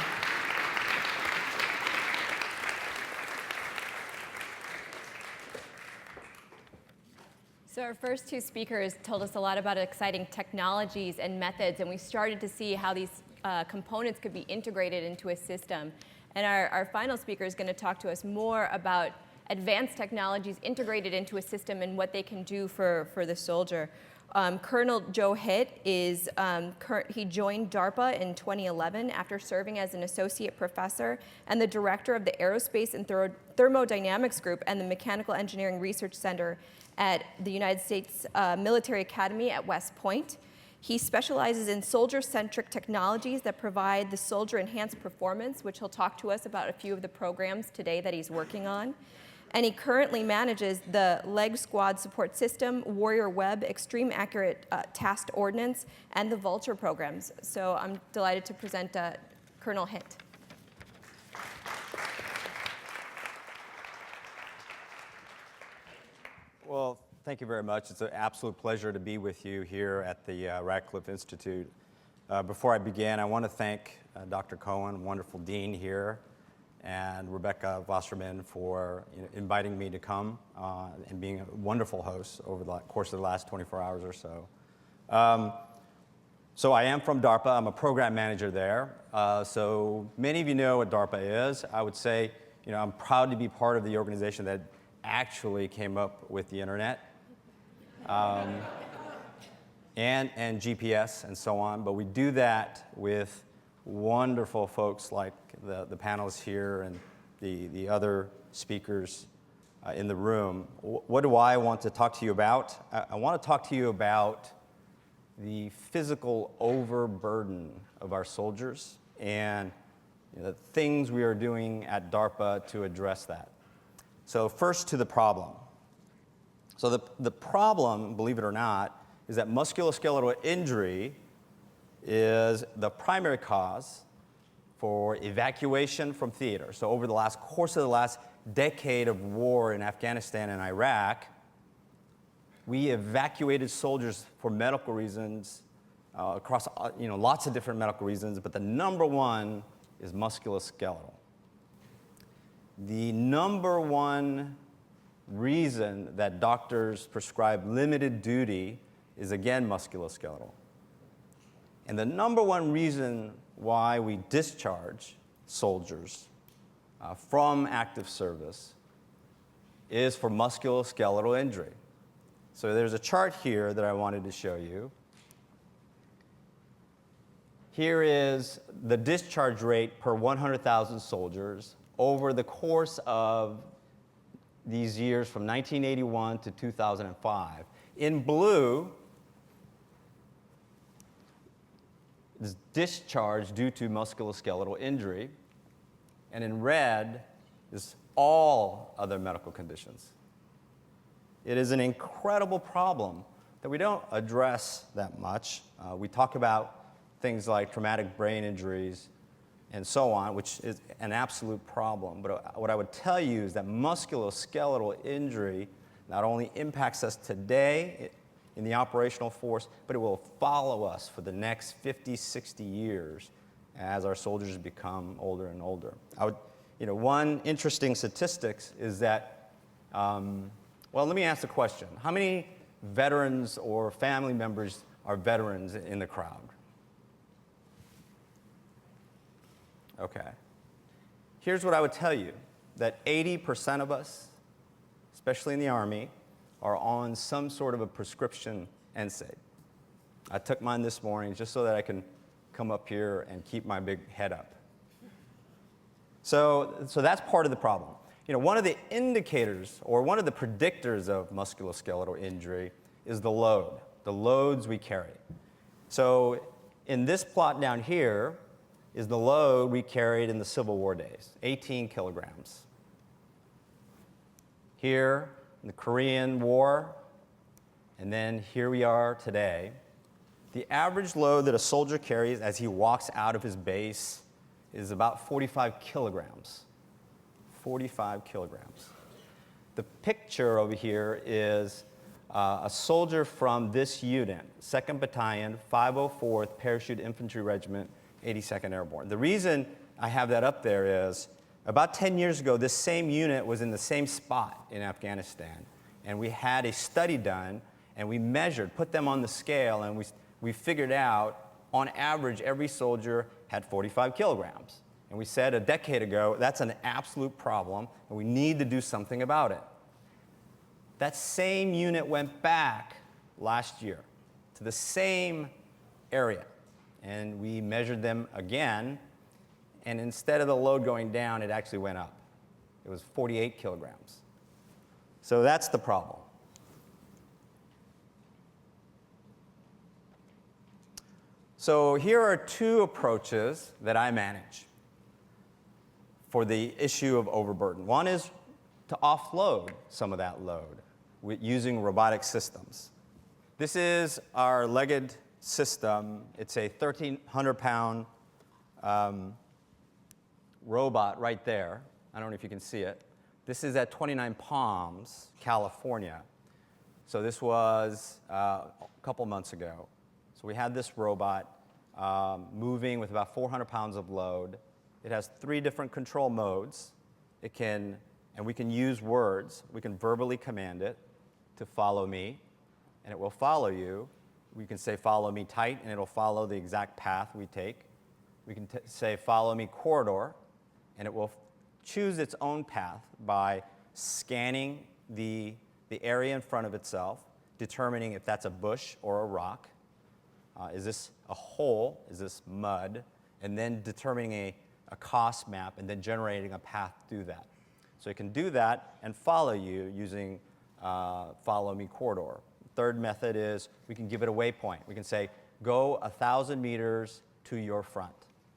So our first two speakers told us a lot about exciting technologies and methods, and we started to see how these components could be integrated into a system. And our final speaker is going to talk to us more about advanced technologies integrated into a system and what they can do for the soldier. Colonel Joe Hitt he joined DARPA in 2011 after serving as an associate professor and the director of the Aerospace and Thermodynamics Group and the Mechanical Engineering Research Center at the United States Military Academy at West Point. He specializes in soldier-centric technologies that provide the soldier enhanced performance, which he'll talk to us about a few of the programs today that he's working on. And he currently manages the Leg Squad Support System, Warrior Web, Extreme Accurate Tasked Ordnance, and the Vulture programs. So I'm delighted to present Colonel Hitt. Well, thank you very much. It's an absolute pleasure to be with you here at the Radcliffe Institute. Before I begin, I want to thank Dr. Cohen, wonderful dean here, and Rebecca Wasserman for inviting me to come and being a wonderful host over the course of the last 24 hours or so. So I am from DARPA. I'm a program manager there. So many of you know what DARPA is. I would say, I'm proud to be part of the organization that actually came up with the internet and GPS and so on. But we do that with wonderful folks like the panelists here and the other speakers in the room. What do I want to talk to you about? I want to talk to you about the physical overburden of our soldiers and the things we are doing at DARPA to address that. So first to the problem. So the problem, believe it or not, is that musculoskeletal injury is the primary cause for evacuation from theater. So over the course of the last decade of war in Afghanistan and Iraq, we evacuated soldiers for medical reasons across lots of different medical reasons, but the number one is musculoskeletal. The number one reason that doctors prescribe limited duty is, again, musculoskeletal. And the number one reason why we discharge soldiers from active service is for musculoskeletal injury. So there's a chart here that I wanted to show you. Here is the discharge rate per 100,000 soldiers over the course of these years from 1981 to 2005. In blue is discharge due to musculoskeletal injury, and in red is all other medical conditions. It is an incredible problem that we don't address that much. We talk about things like traumatic brain injuries and so on, which is an absolute problem. But what I would tell you is that musculoskeletal injury not only impacts us today in the operational force, but it will follow us for the next 50, 60 years as our soldiers become older and older. One interesting statistics is that, well, let me ask the question. How many veterans or family members are veterans in the crowd? Okay. Here's what I would tell you, that 80% of us, especially in the Army, are on some sort of a prescription NSAID. I took mine this morning just so that I can come up here and keep my big head up. So that's part of the problem. One of the indicators or one of the predictors of musculoskeletal injury is the loads we carry. So in this plot down here is the load we carried in the Civil War days, 18 kilograms. Here in the Korean War, and then here we are today. The average load that a soldier carries as he walks out of his base is about 45 kilograms. 45 kilograms. The picture over here is a soldier from this unit, 2nd Battalion, 504th Parachute Infantry Regiment, 82nd Airborne. The reason I have that up there is about 10 years ago, this same unit was in the same spot in Afghanistan. And we had a study done, and we measured, put them on the scale, and we figured out, on average, every soldier had 45 kilograms. And we said a decade ago, that's an absolute problem, and we need to do something about it. That same unit went back last year to the same area, and we measured them again, and instead of the load going down, it actually went up. It was 48 kilograms. So that's the problem. So here are two approaches that I manage for the issue of overburden. One is to offload some of that load using robotic systems. This is our legged system. It's a 1,300-pound robot right there. I don't know if you can see it. This is at 29 Palms, California. So this was a couple months ago. So we had this robot moving with about 400 pounds of load. It has 3 different control modes. And we can use words. We can verbally command it to follow me, and it will follow you. We can say, follow me tight, and it'll follow the exact path we take. We can say, follow me corridor, and it will choose its own path by scanning the area in front of itself, determining if that's a bush or a rock. Is this a hole? Is this mud? And then determining a cost map and then generating a path through that. So it can do that and follow you using follow me corridor. Third method is we can give it a waypoint. We can say, go 1,000 meters to your front.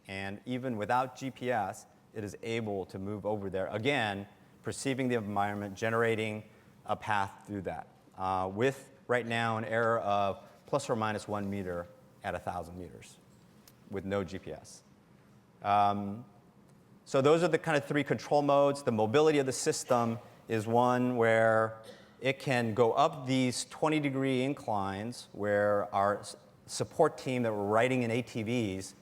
And even without GPS, it is able to move over there. Again, perceiving the environment, generating a path through that. with, right now, an error of plus or minus 1 meter at 1,000 meters with no GPS. So those are the kind of 3 control modes. The mobility of the system is one where it can go up these 20-degree inclines where our support team that were riding in ATVs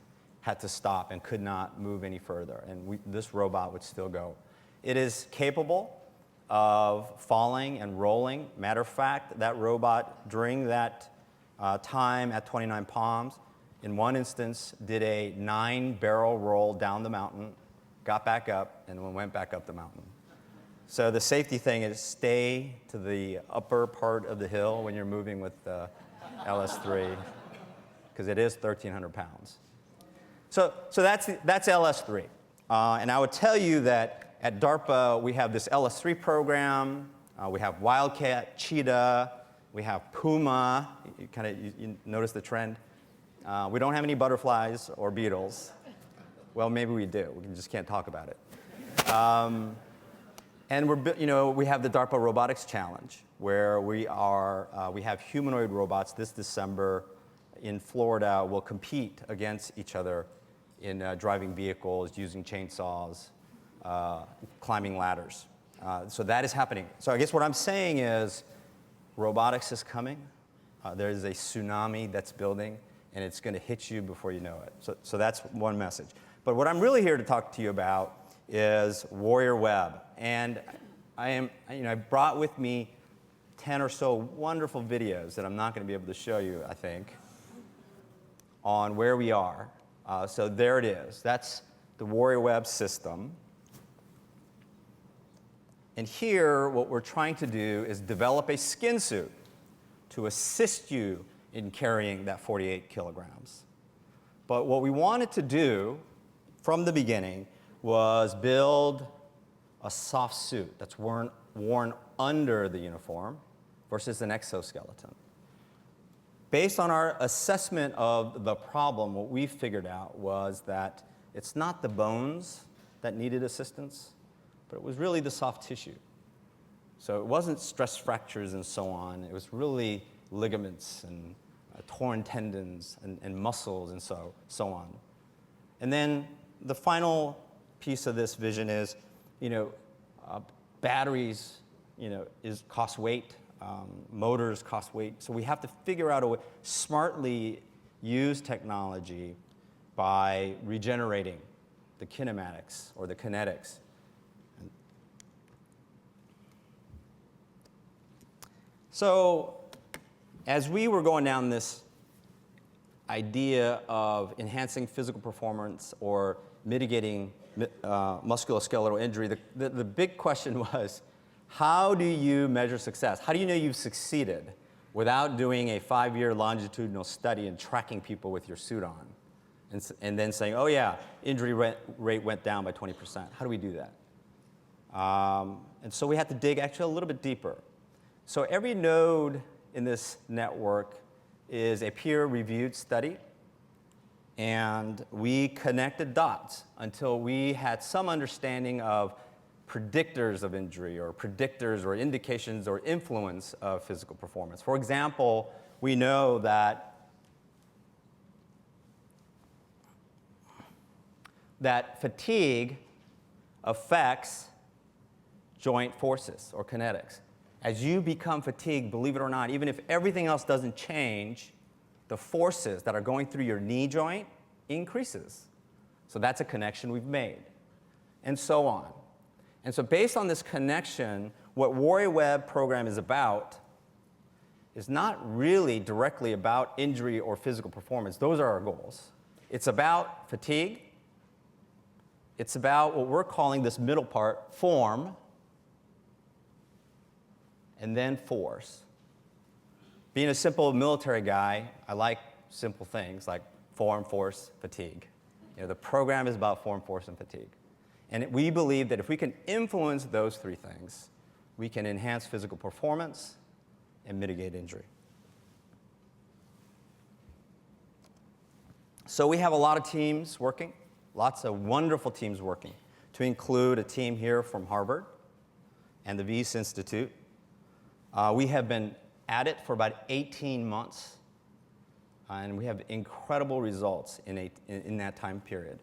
had to stop and could not move any further, and this robot would still go. It is capable of falling and rolling. Matter of fact, that robot, during that time at 29 Palms, in one instance, did a 9-barrel roll down the mountain, got back up, and then went back up the mountain. So the safety thing is stay to the upper part of the hill when you're moving with the LS3, because it is 1,300 pounds. So that's LS3. And I would tell you that at DARPA, we have this LS3 program. We have Wildcat, Cheetah. We have Puma. You notice the trend. We don't have any butterflies or beetles. Well, maybe we do. We just can't talk about it. And we have the DARPA Robotics Challenge, where we have humanoid robots this December in Florida will compete against each other in driving vehicles, using chainsaws, climbing ladders. So that is happening. So I guess what I'm saying is robotics is coming. There is a tsunami that's building, and it's going to hit you before you know it. So that's one message. But what I'm really here to talk to you about is Warrior Web. And I brought with me 10 or so wonderful videos that I'm not going to be able to show you, I think, on where we are. So there it is. That's the Warrior Web system. And here, what we're trying to do is develop a skin suit to assist you in carrying that 48 kilograms. But what we wanted to do from the beginning was build a soft suit that's worn under the uniform versus an exoskeleton. Based on our assessment of the problem, what we figured out was that it's not the bones that needed assistance, but it was really the soft tissue. So it wasn't stress fractures and so on. It was really ligaments and torn tendons and muscles and so on. And then the final piece of this vision is, batteries, cost weight, motors cost weight. So we have to figure out a way, smartly use technology by regenerating the kinematics or the kinetics. So as we were going down this idea of enhancing physical performance or mitigating musculoskeletal injury, the big question was, how do you measure success? How do you know you've succeeded without doing a 5-year longitudinal study and tracking people with your suit on? And then saying, oh yeah, injury rate went down by 20%. How do we do that? And so we had to dig actually a little bit deeper. So every node in this network is a peer-reviewed study. And we connected dots until we had some understanding of predictors of injury or predictors or indications or influence of physical performance. For example, we know that fatigue affects joint forces or kinetics. As you become fatigued, believe it or not, even if everything else doesn't change, the forces that are going through your knee joint increases. So that's a connection we've made, and so on. And so based on this connection, what Warrior Web program is about is not really directly about injury or physical performance. Those are our goals. It's about fatigue. It's about what we're calling this middle part, form, and then force. Being a simple military guy, I like simple things like form, force, fatigue. The program is about form, force, and fatigue. And we believe that if we can influence those 3 things, we can enhance physical performance and mitigate injury. So we have a lot of teams working, lots of wonderful teams working, to include a team here from Harvard and the Wyss Institute. We have been at it for about 18 months, and we have incredible results in that time period.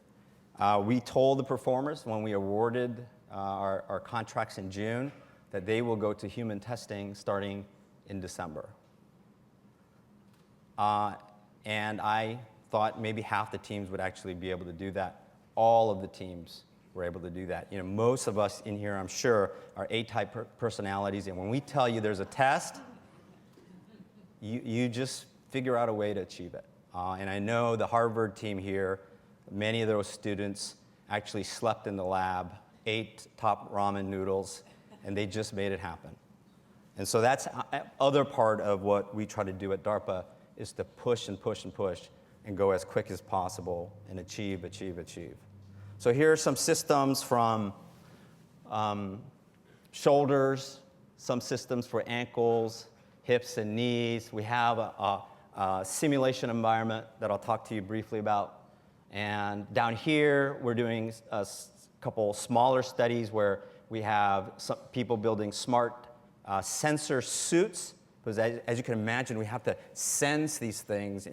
We told the performers when we awarded our contracts in June that they will go to human testing starting in December. And I thought maybe half the teams would actually be able to do that. All of the teams were able to do that. You know, most of us in here, I'm sure, are A-type personalities, and when we tell you there's a test, you just figure out a way to achieve it. And I know the Harvard team here, many of those students actually slept in the lab, ate top ramen noodles, and they just made it happen. And so that's other part of what we try to do at DARPA, is to push and push and push and go as quick as possible and achieve, achieve, achieve. So here are some systems from shoulders, some systems for ankles, hips, and knees. We have a simulation environment that I'll talk to you briefly about. And down here, we're doing a couple smaller studies where we have some people building smart sensor suits, because as you can imagine, we have to sense these things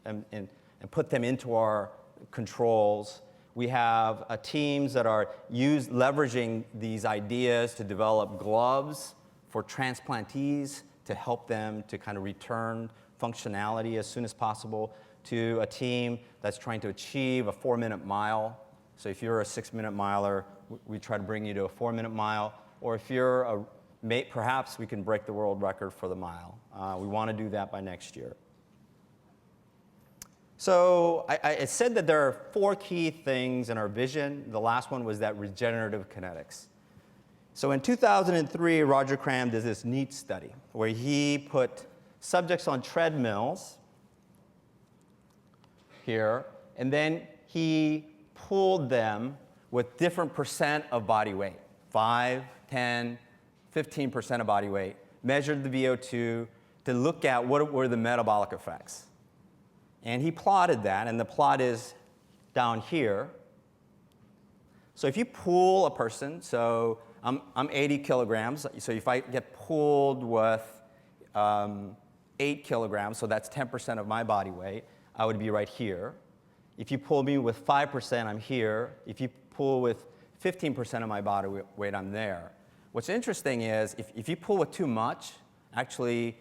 and put them into our controls. We have teams that are leveraging these ideas to develop gloves for transplantees to help them to kind of return functionality as soon as possible, to a team that's trying to achieve a 4-minute mile. So if you're a 6-minute miler, we try to bring you to a 4-minute mile. Or if you're a mate, perhaps we can break the world record for the mile. We want to do that by next year. So I said that there are 4 key things in our vision. The last one was that regenerative kinetics. So in 2003, Roger Cram did this neat study where he put subjects on treadmills here, and then he pooled them with different percent of body weight, 5, 10, 15% of body weight, measured the VO2 to look at what were the metabolic effects. And he plotted that, and the plot is down here. So if you pool a person, so I'm 80 kilograms, so if I get pooled with 8 kilograms, so that's 10% of my body weight, I would be right here. If you pull me with 5%, I'm here. If you pull with 15% of my body weight, I'm there. What's interesting is if you pull with too much, actually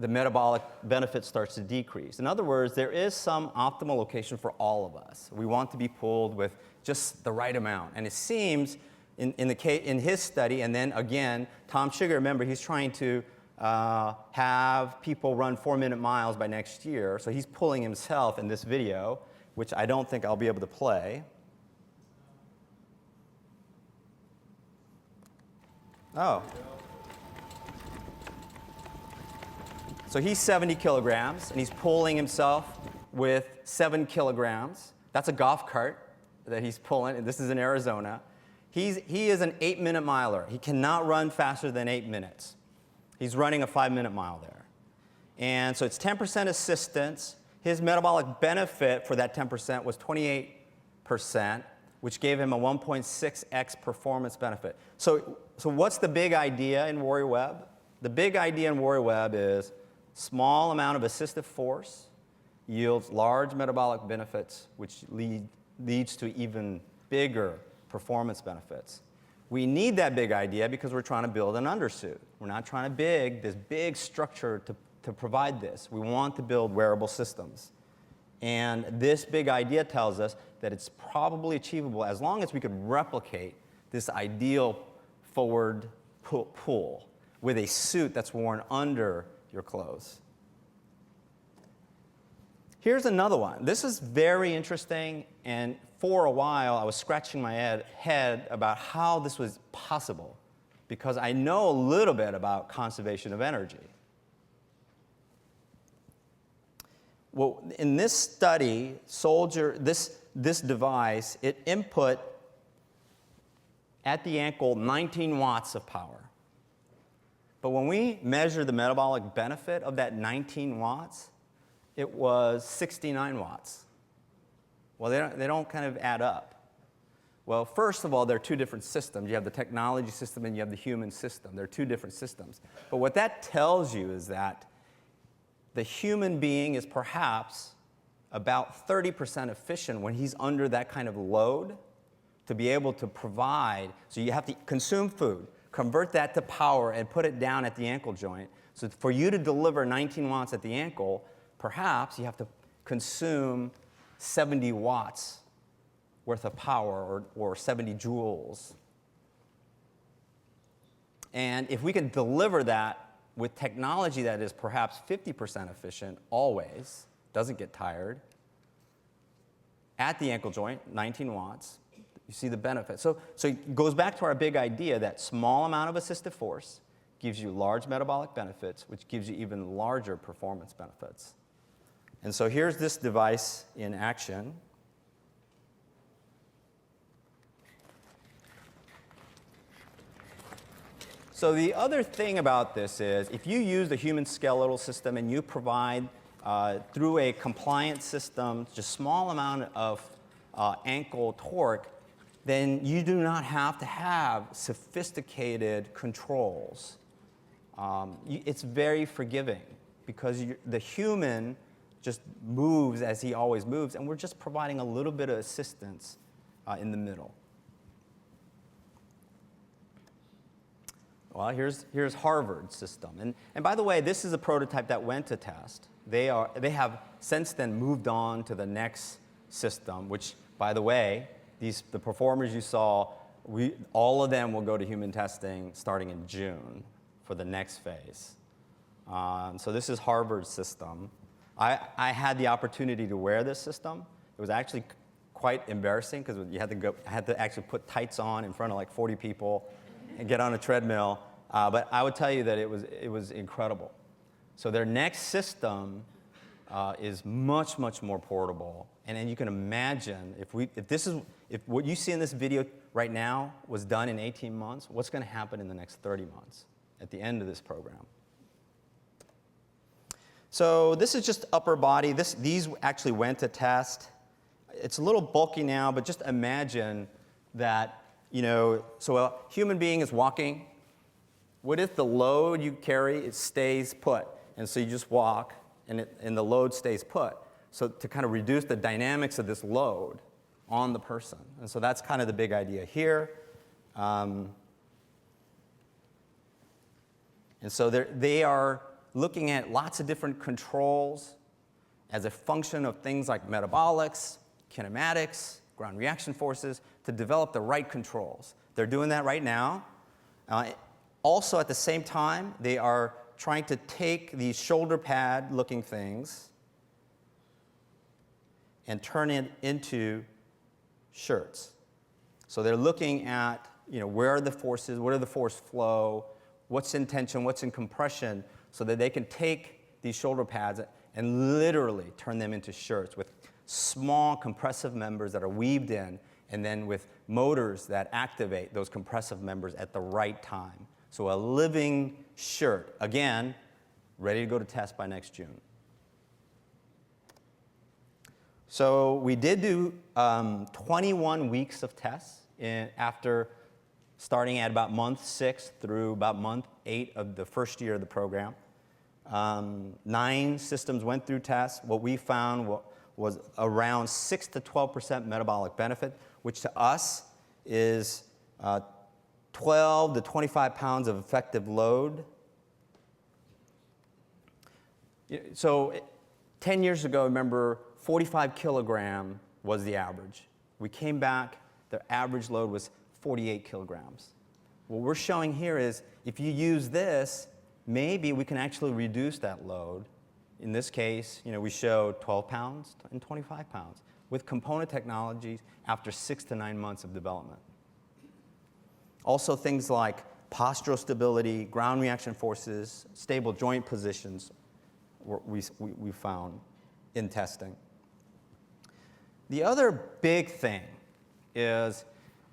the metabolic benefit starts to decrease. In other words, there is some optimal location for all of us. We want to be pulled with just the right amount. And it seems in his study, and then again, Tom Sugar, remember, he's trying to have people run 4-minute miles by next year. So he's pulling himself in this video, which I don't think I'll be able to play. Oh. So he's 70 kilograms, and he's pulling himself with 7 kilograms. That's a golf cart that he's pulling, and this is in Arizona. He is an 8-minute miler. He cannot run faster than 8 minutes. He's running a 5-minute mile there. And so it's 10% assistance. His metabolic benefit for that 10% was 28%, which gave him a 1.6x performance benefit. So what's the big idea in Warrior Web? The big idea in Warrior Web is small amount of assistive force yields large metabolic benefits, which leads to even bigger performance benefits. We need that big idea because we're trying to build an undersuit. We're not trying to build this big structure to provide this. We want to build wearable systems. And this big idea tells us that it's probably achievable as long as we could replicate this ideal forward pull with a suit that's worn under your clothes. Here's another one. This is very interesting, and for a while I was scratching my head about how this was possible, because I know a little bit about conservation of energy. Well, in this study, this device, it input at the ankle 19 watts of power. But when we measure the metabolic benefit of that 19 watts, it was 69 watts. Well, they don't kind of add up. Well, first of all, there are two different systems. You have the technology system and you have the human system. They're two different systems. But what that tells you is that the human being is perhaps about 30% efficient when he's under that kind of load to be able to provide. So you have to consume food, convert that to power, and put it down at the ankle joint. So for you to deliver 19 watts at the ankle, perhaps you have to consume 70 watts worth of power, or 70 joules. And if we can deliver that with technology that is perhaps 50% efficient always, doesn't get tired, at the ankle joint, 19 watts, you see the benefit. So it goes back to our big idea that small amount of assistive force gives you large metabolic benefits, which gives you even larger performance benefits. And so here's this device in action. So the other thing about this is if you use the human skeletal system and you provide through a compliant system just small amount of ankle torque, then you do not have to have sophisticated controls. It's very forgiving because the human just moves as he always moves, and we're just providing a little bit of assistance in the middle. Well, here's Harvard's system. And by the way, this is a prototype that went to test. They have since then moved on to the next system, which, by the way, the performers you saw, all of them will go to human testing starting in June for the next phase. So this is Harvard's system. I had the opportunity to wear this system. It was actually quite embarrassing because I had to actually put tights on in front of like 40 people and get on a treadmill. But I would tell you that it was incredible. So their next system is much, much more portable. And then you can imagine if what you see in this video right now was done in 18 months, what's going to happen in the next 30 months at the end of this program. So this is just upper body. These actually went to test. It's a little bulky now, but just imagine that, so a human being is walking. What if the load you carry, it stays put? And so you just walk, and the load stays put. So to kind of reduce the dynamics of this load on the person. And so that's kind of the big idea here. And so they are looking at lots of different controls as a function of things like metabolics, kinematics, ground reaction forces, to develop the right controls. They're doing that right now. Also, at the same time, they are trying to take these shoulder pad looking things and turn it into shirts. So they're looking at, where are the forces, what are the force flow, what's in tension, what's in compression, so that they can take these shoulder pads and literally turn them into shirts with small compressive members that are weaved in, and then with motors that activate those compressive members at the right time. So a living shirt, again, ready to go to test by next June. So we did do 21 weeks of tests after starting at about month 6 through about month 8 of the first year of the program. 9 systems went through tests. What we found was around 6 to 12% metabolic benefit, which to us is 12 to 25 pounds of effective load. So 10 years ago, remember, 45 kilogram was the average. We came back, the average load was 48 kilograms. What we're showing here is if you use this, maybe we can actually reduce that load. In this case, we show 12 pounds and 25 pounds with component technologies after 6 to 9 months of development. Also things like postural stability, ground reaction forces, stable joint positions we found in testing. The other big thing is,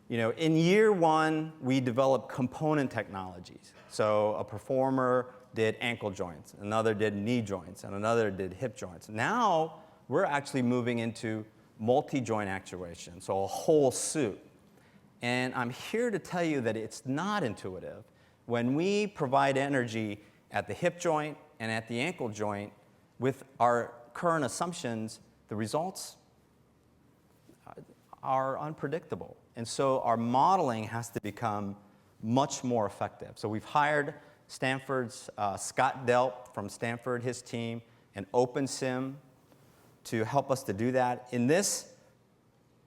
in year 1, we developed component technologies. So a performer did ankle joints, another did knee joints, and another did hip joints. Now we're actually moving into multi-joint actuation, so a whole suit. And I'm here to tell you that it's not intuitive. When we provide energy at the hip joint and at the ankle joint with our current assumptions, the results are unpredictable. And so our modeling has to become much more effective. So we've hired Stanford's Scott Delp from Stanford, his team, and OpenSim to help us to do that. In this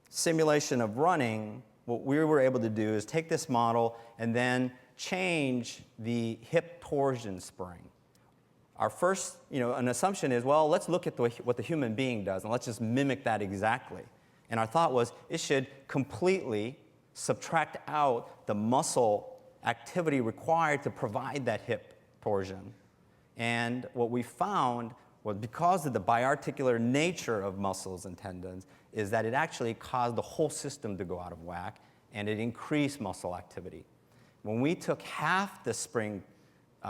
simulation of running, what we were able to do is take this model and then change the hip torsion spring. Our first, an assumption is, well, let's look at what the human being does, and let's just mimic that exactly. And our thought was, it should completely subtract out the muscle activity required to provide that hip torsion. And what we found was, because of the biarticular nature of muscles and tendons, is that it actually caused the whole system to go out of whack, and it increased muscle activity. When we took half the spring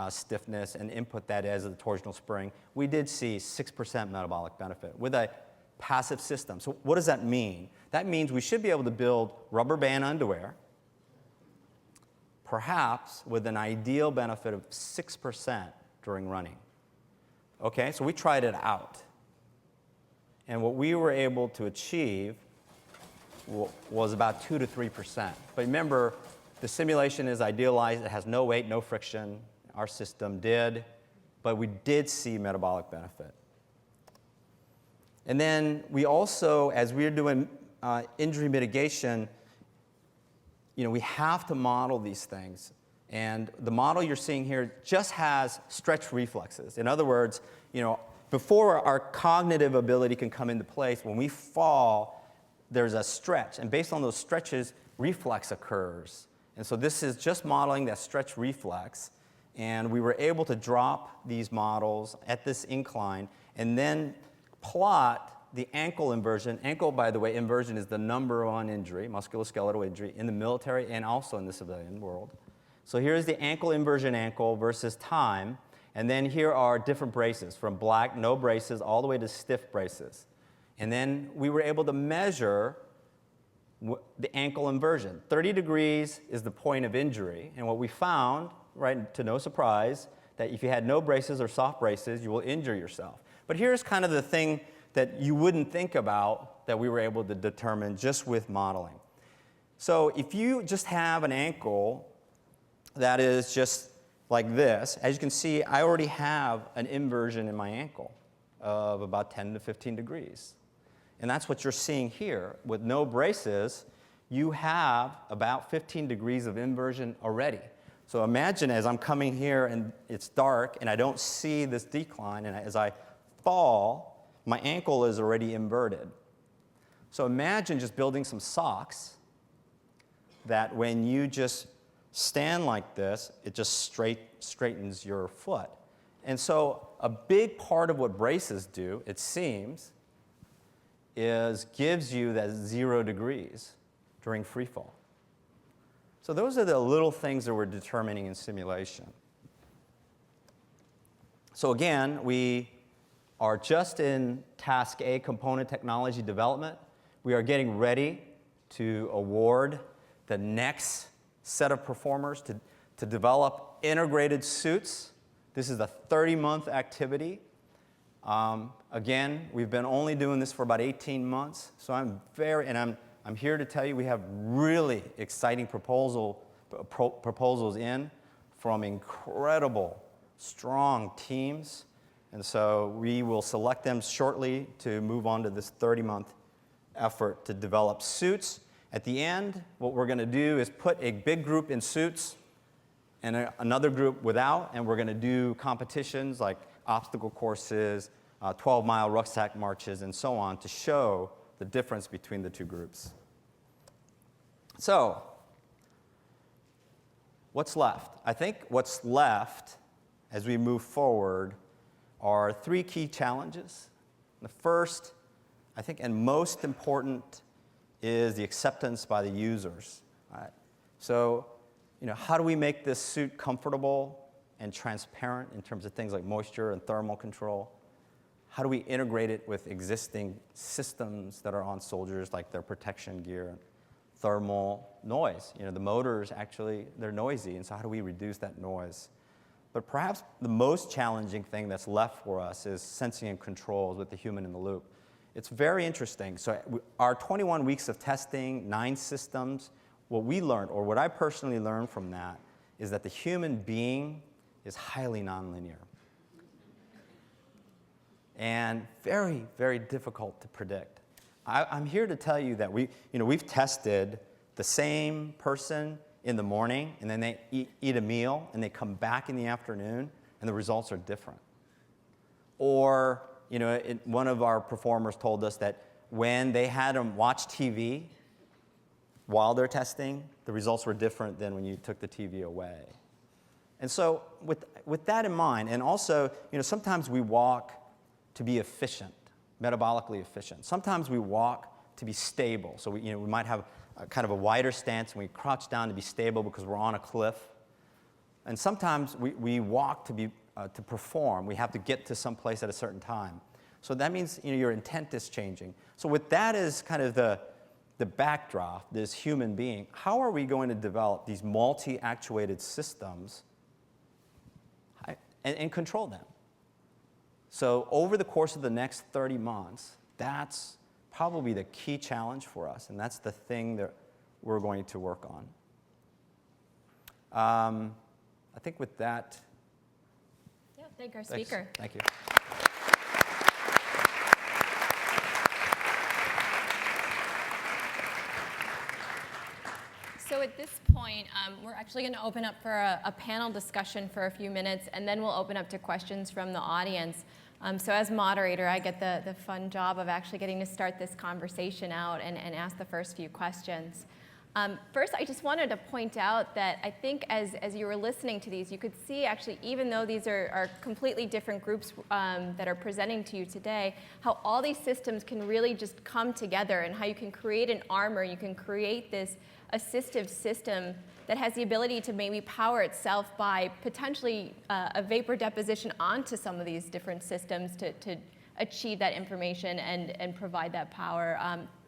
stiffness and input that as a torsional spring, we did see 6% metabolic benefit with a passive system. So what does that mean? That means we should be able to build rubber band underwear, perhaps with an ideal benefit of 6% during running. Okay, so we tried it out. And what we were able to achieve was about 2 to 3%. But remember, the simulation is idealized. It has no weight, no friction. Our system did, but we did see metabolic benefit. And then we also, as we're doing injury mitigation, we have to model these things. And the model you're seeing here just has stretch reflexes. In other words, before our cognitive ability can come into place, when we fall, there's a stretch. And based on those stretches, reflex occurs. And so this is just modeling that stretch reflex. And we were able to drop these models at this incline and then plot the ankle inversion. Ankle, by the way, inversion is the number one injury, musculoskeletal injury, in the military and also in the civilian world. So here's the ankle inversion ankle versus time. And then here are different braces, from black, no braces, all the way to stiff braces. And then we were able to measure the ankle inversion. 30 degrees is the point of injury. And what we found, right, to no surprise, that if you had no braces or soft braces, you will injure yourself. But here's kind of the thing that you wouldn't think about that we were able to determine just with modeling. So if you just have an ankle that is just like this, as you can see, I already have an inversion in my ankle of about 10 to 15 degrees. And that's what you're seeing here. With no braces, you have about 15 degrees of inversion already. So imagine as I'm coming here and it's dark and I don't see this decline, and as I fall, my ankle is already inverted. So imagine just building some socks that when you just stand like this, it just straightens your foot. And so a big part of what braces do, it seems, is gives you that 0 degrees during free fall. So those are the little things that we're determining in simulation. So again, we are just in task A, component technology development. We are getting ready to award the next set of performers to develop integrated suits. This is a 30-month activity. Again, we've been only doing this for about 18 months, so I'm here to tell you we have really exciting proposals in from incredible, strong teams. And so we will select them shortly to move on to this 30-month effort to develop suits. At the end, what we're going to do is put a big group in suits and another group without, and we're going to do competitions like obstacle courses, 12-mile rucksack marches, and so on to show the difference between the two groups. So, what's left? I think what's left as we move forward are 3 key challenges. The first, I think, and most important is the acceptance by the users. All right? So, how do we make this suit comfortable and transparent in terms of things like moisture and thermal control? How do we integrate it with existing systems that are on soldiers, like their protection gear? thermal noise. You know, the motors actually, they're noisy, and so how do we reduce that noise? But perhaps the most challenging thing that's left for us is sensing and controls with the human in the loop. It's very interesting. So our 21 weeks of testing, 9 systems, what we learned, or what I personally learned from that, is that the human being is highly nonlinear. And very, very difficult to predict. I'm here to tell you that we've tested the same person in the morning, and then they eat a meal, and they come back in the afternoon, and the results are different. Or, one of our performers told us that when they had them watch TV while they're testing, the results were different than when you took the TV away. And so with that in mind, and also, sometimes we walk to be efficient, metabolically efficient. Sometimes we walk to be stable. So we might have kind of a wider stance, and we crouch down to be stable because we're on a cliff. And sometimes we walk to perform. We have to get to some place at a certain time. So that means your intent is changing. So with that as kind of the backdrop, this human being, how are we going to develop these multi-actuated systems and control them? So over the course of the next 30 months, that's probably the key challenge for us, and that's the thing that we're going to work on. I think with that... Yeah, thank our speaker. Thank you. So at this point, we're actually going to open up for a panel discussion for a few minutes, and then we'll open up to questions from the audience. So as moderator, I get the fun job of actually getting to start this conversation out and ask the first few questions. First, I just wanted to point out that I think as you were listening to these, you could see actually, even though these are completely different groups that are presenting to you today, how all these systems can really just come together, and how you can create an armor, you can create this assistive system that has the ability to maybe power itself by potentially a vapor deposition onto some of these different systems to achieve that information and provide that power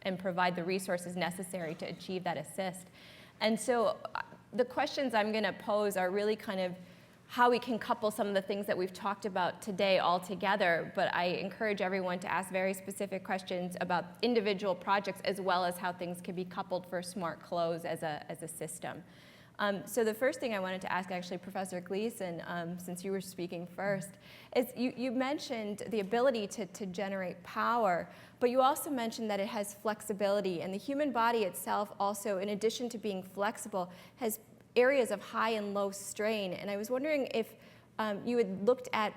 and provide the resources necessary to achieve that assist. And so the questions I'm going to pose are really kind of how we can couple some of the things that we've talked about today all together, but I encourage everyone to ask very specific questions about individual projects as well as how things can be coupled for smart close as a system. So the first thing I wanted to ask actually Professor Gleason, since you were speaking first, is you mentioned the ability to generate power, but you also mentioned that it has flexibility, and the human body itself also, in addition to being flexible, has areas of high and low strain. And I was wondering if you had looked at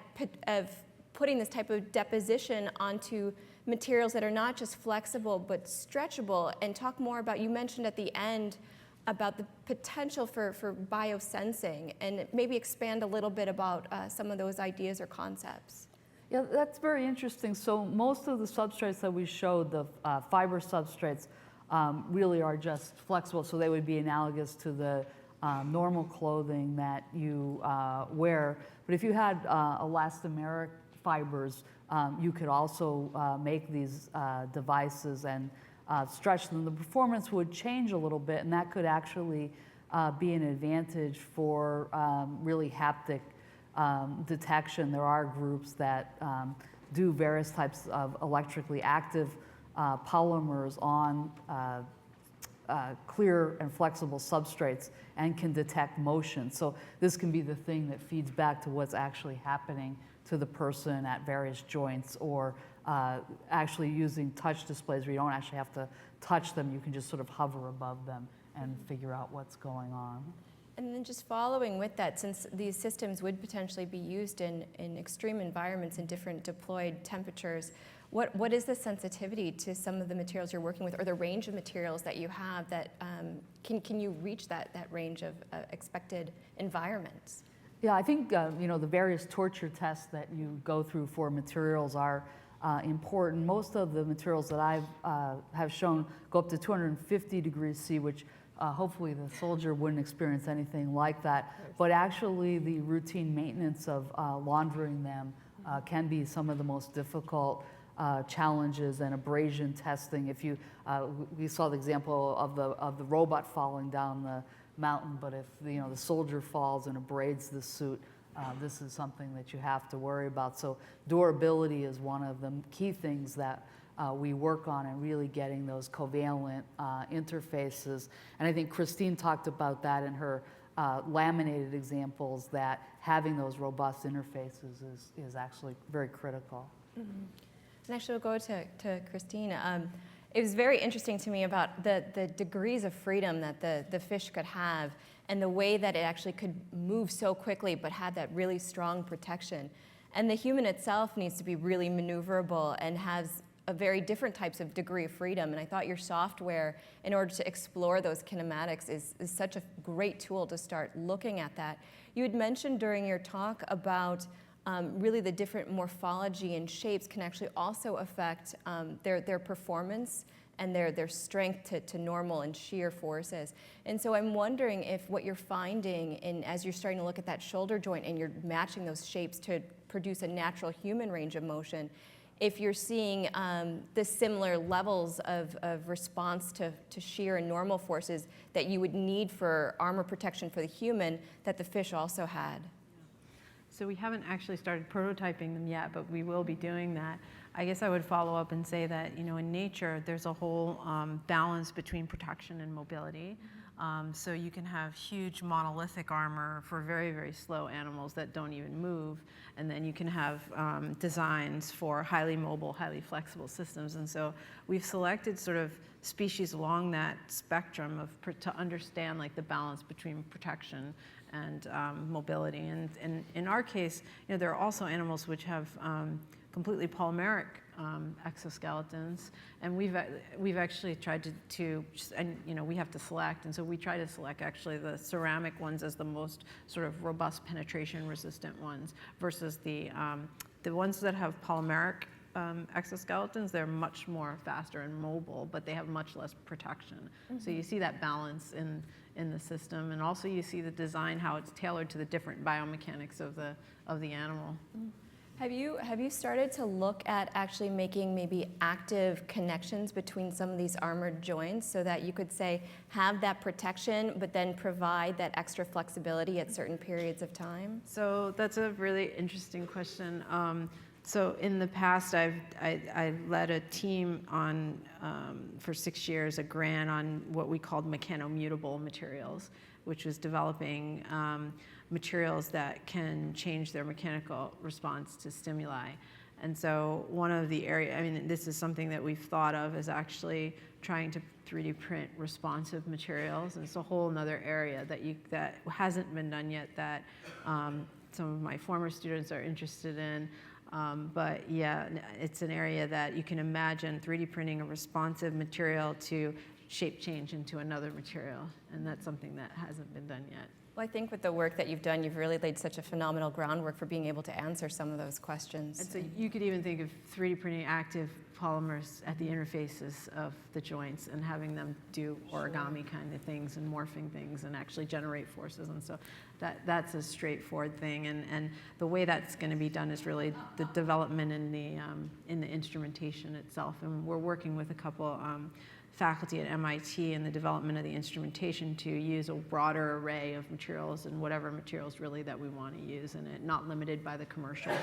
putting this type of deposition onto materials that are not just flexible but stretchable, and talk more about, you mentioned at the end about the potential for biosensing, and maybe expand a little bit about some of those ideas or concepts. Yeah, that's very interesting. So most of the substrates that we showed, the fiber substrates, really are just flexible, so they would be analogous to the normal clothing that you wear. But if you had elastomeric fibers, you could also make these devices and stretch them. The performance would change a little bit, and that could actually be an advantage for really haptic detection. There are groups that do various types of electrically active polymers on clear and flexible substrates and can detect motion. So this can be the thing that feeds back to what's actually happening to the person at various joints, or actually using touch displays where you don't actually have to touch them, you can just sort of hover above them and figure out what's going on. And then just following with that, since these systems would potentially be used in extreme environments in different deployed temperatures, what is the sensitivity to some of the materials you're working with, or the range of materials that you have that can you reach that range of expected environments? Yeah, I think the various torture tests that you go through for materials are important. Most of the materials that I have shown go up to 250 degrees C, which hopefully the soldier wouldn't experience anything like that. But actually the routine maintenance of laundering them can be some of the most difficult. challenges and abrasion testing. If you, we saw the example of the robot falling down the mountain, but if the soldier falls and abrades the suit, this is something that you have to worry about. So durability is one of the key things that we work on, and really getting those covalent interfaces. And I think Christine talked about that in her laminated examples, that having those robust interfaces is actually very critical. Mm-hmm. And actually, we'll go to Christine. It was very interesting to me about the degrees of freedom that the fish could have, and the way that it actually could move so quickly but had that really strong protection. And the human itself needs to be really maneuverable and has a very different types of degree of freedom. And I thought your software, in order to explore those kinematics, is such a great tool to start looking at that. You had mentioned during your talk about really the different morphology and shapes can actually also affect their performance and their strength to normal and shear forces. And so I'm wondering if what you're finding as you're starting to look at that shoulder joint and you're matching those shapes to produce a natural human range of motion, if you're seeing the similar levels of response to shear and normal forces that you would need for armor protection for the human that the fish also had. So we haven't actually started prototyping them yet, but we will be doing that. I guess I would follow up and say that, in nature, there's a whole balance between protection and mobility. So you can have huge monolithic armor for very, very slow animals that don't even move. And then you can have designs for highly mobile, highly flexible systems. And so we've selected sort of species along that spectrum to understand like the balance between protection and mobility. And in our case, there are also animals which have completely polymeric exoskeletons, and we've actually tried to and we have to select, and so we try to select actually the ceramic ones as the most sort of robust penetration resistant ones, versus the ones that have polymeric exoskeletons. They're much more faster and mobile, but they have much less protection. Mm-hmm. So you see that balance in the system, and also you see the design, how it's tailored to the different biomechanics of the animal. Mm-hmm. Have you started to look at actually making maybe active connections between some of these armored joints, so that you could say have that protection but then provide that extra flexibility at certain periods of time? So that's a really interesting question. So in the past, I led a team on for 6 years, a grant on what we called mechanomutable materials, which was developing materials that can change their mechanical response to stimuli. And so one of the areas, this is something that we've thought of, is actually trying to 3D print responsive materials. And it's a whole other area that hasn't been done yet, that some of my former students are interested in. But yeah, it's an area that you can imagine 3D printing a responsive material to shape change into another material. And that's something that hasn't been done yet. Well, I think with the work that you've done, you've really laid such a phenomenal groundwork for being able to answer some of those questions. And so you could even think of 3D printing active polymers at the interfaces of the joints and having them do origami kind of things and morphing things and actually generate forces. And so that's a straightforward thing. And the way that's going to be done is really the development in the instrumentation itself. And we're working with a couple faculty at MIT in the development of the instrumentation to use a broader array of materials, and whatever materials really that we want to use in it, not limited by the commercial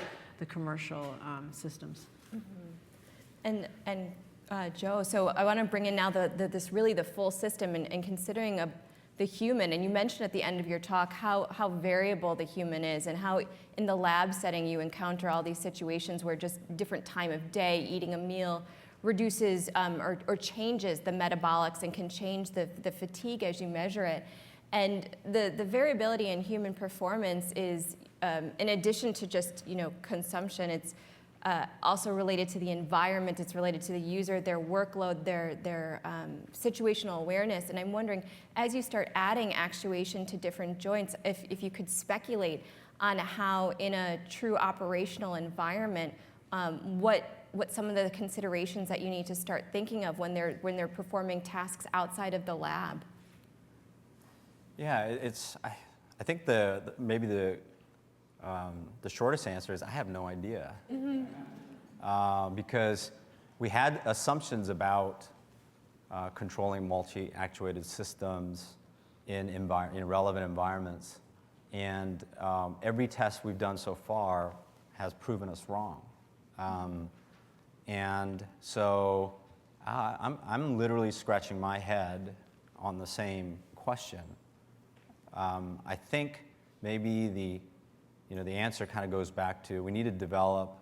systems. Mm-hmm. And Joe, so I want to bring in now the full system, and considering the human, and you mentioned at the end of your talk how variable the human is, and how in the lab setting you encounter all these situations where just different time of day, eating a meal, reduces or changes the metabolics and can change the fatigue as you measure it. And the variability in human performance is, in addition to just consumption, it's also related to the environment, it's related to the user, their workload, their situational awareness. And I'm wondering, as you start adding actuation to different joints, if you could speculate on how in a true operational environment, what some of the considerations that you need to start thinking of when they're performing tasks outside of the lab. Yeah, I think maybe the shortest answer is I have no idea. Mm-hmm. because we had assumptions about controlling multi-actuated systems in relevant environments. And every test we've done so far has proven us wrong. And so I'm literally scratching my head on the same question. I think maybe the answer kind of goes back to we need to develop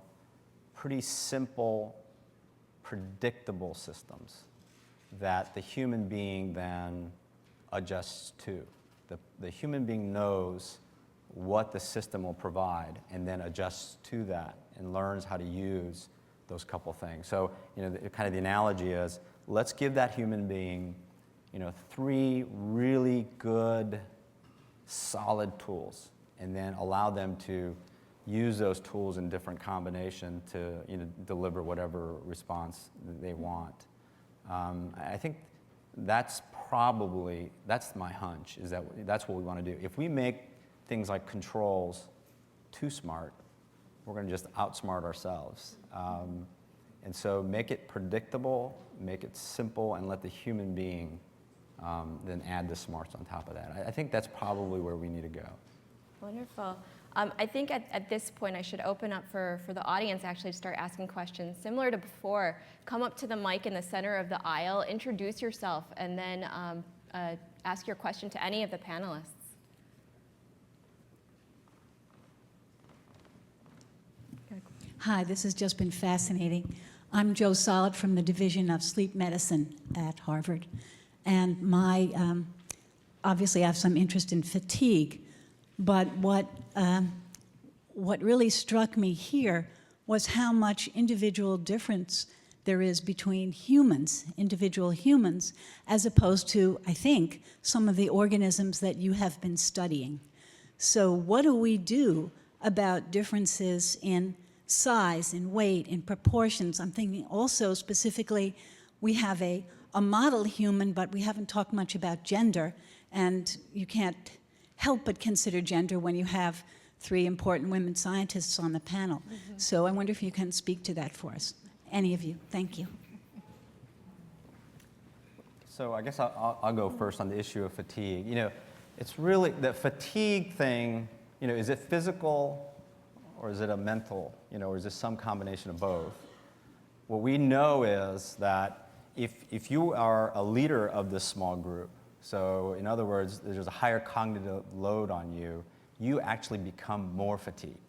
pretty simple, predictable systems that the human being then adjusts to. The human being knows what the system will provide and then adjusts to that and learns how to use those couple things. So, kind of the analogy is, let's give that human being, 3 really good, solid tools, and then allow them to use those tools in different combination to deliver whatever response they want. I think that's my hunch, is that's what we want to do. If we make things like controls too smart, we're going to just outsmart ourselves. And so make it predictable, make it simple, and let the human being then add the smarts on top of that. I think that's probably where we need to go. Wonderful. I think at this point I should open up for the audience actually to start asking questions. Similar to before, come up to the mic in the center of the aisle, introduce yourself, and then ask your question to any of the panelists. Hi, this has just been fascinating. I'm Jo Solid from the Division of Sleep Medicine at Harvard. And obviously I have some interest in fatigue, but what really struck me here was how much individual difference there is between humans, individual humans, as opposed to, I think, some of the organisms that you have been studying. So what do we do about differences in size, in weight, in proportions? I'm thinking also specifically, we have a model human, but we haven't talked much about gender, and you can't help but consider gender when you have 3 important women scientists on the panel. Mm-hmm. So I wonder if you can speak to that for us. Any of you. Thank you. So I guess I'll go first on the issue of fatigue. It's really the fatigue thing, is it physical or is it a mental, or is it some combination of both? What we know is that if you are a leader of this small group, so in other words, there's a higher cognitive load on you, you actually become more fatigued.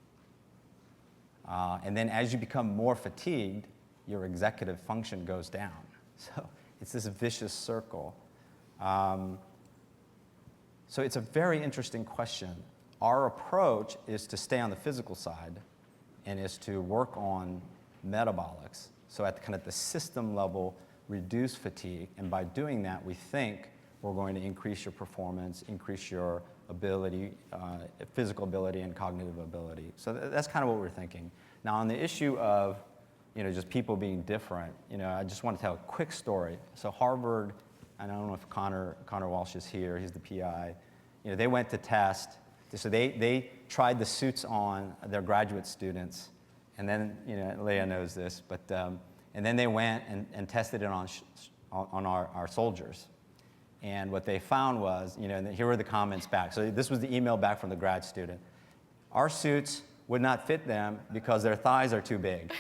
And then as you become more fatigued, your executive function goes down. So it's this vicious circle. So it's a very interesting question. Our approach is to stay on the physical side and is to work on metabolics. So at kind of the system level, reduce fatigue. And by doing that, we think we're going to increase your performance, increase your ability, physical ability and cognitive ability. So that's kind of what we're thinking. Now on the issue of just people being different, I just want to tell a quick story. So Harvard, and I don't know if Connor Walsh is here, he's the PI, they went to test. So they tried the suits on their graduate students, and then, Leia knows this, but, and then they went and tested it on our soldiers. And what they found was, here were the comments back. So this was the email back from the grad student. Our suits would not fit them because their thighs are too big.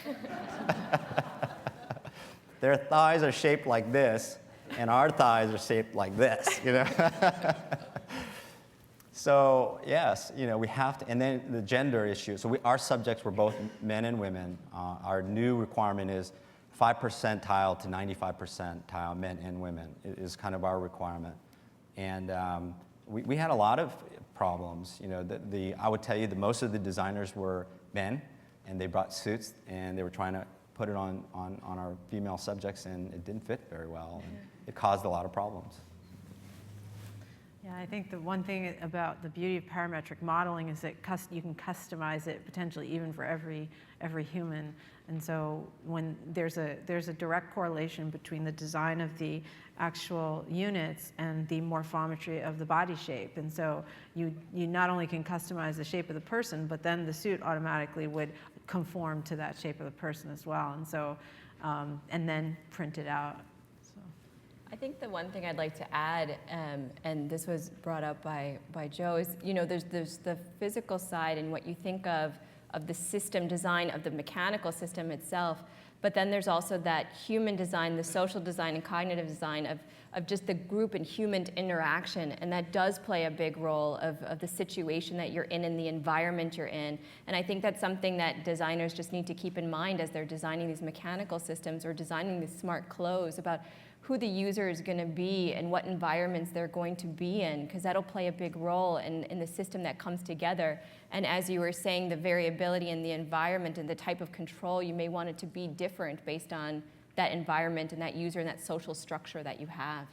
Their thighs are shaped like this, and our thighs are shaped like this, So yes, we have to, and then the gender issue. So our subjects were both men and women. Our new requirement is 5 percentile to 95 percentile men and women is kind of our requirement. And we had a lot of problems. I would tell you that most of the designers were men, and they brought suits, and they were trying to put it on our female subjects, and it didn't fit very well. And it caused a lot of problems. Yeah, I think the one thing about the beauty of parametric modeling is that you can customize it potentially even for every human. And so when there's a direct correlation between the design of the actual units and the morphometry of the body shape. And so you not only can customize the shape of the person, but then the suit automatically would conform to that shape of the person as well. And so, and then print it out. I think the one thing I'd like to add, and this was brought up by Joe, is there's the physical side and what you think of the system design of the mechanical system itself, but then there's also that human design, the social design and cognitive design of just the group and human interaction, and that does play a big role of the situation that you're in and the environment you're in. And I think that's something that designers just need to keep in mind as they're designing these mechanical systems or designing these smart clothes, about who the user is going to be and what environments they're going to be in, because that'll play a big role in the system that comes together. And as you were saying, the variability in the environment and the type of control, you may want it to be different based on that environment and that user and that social structure that you have.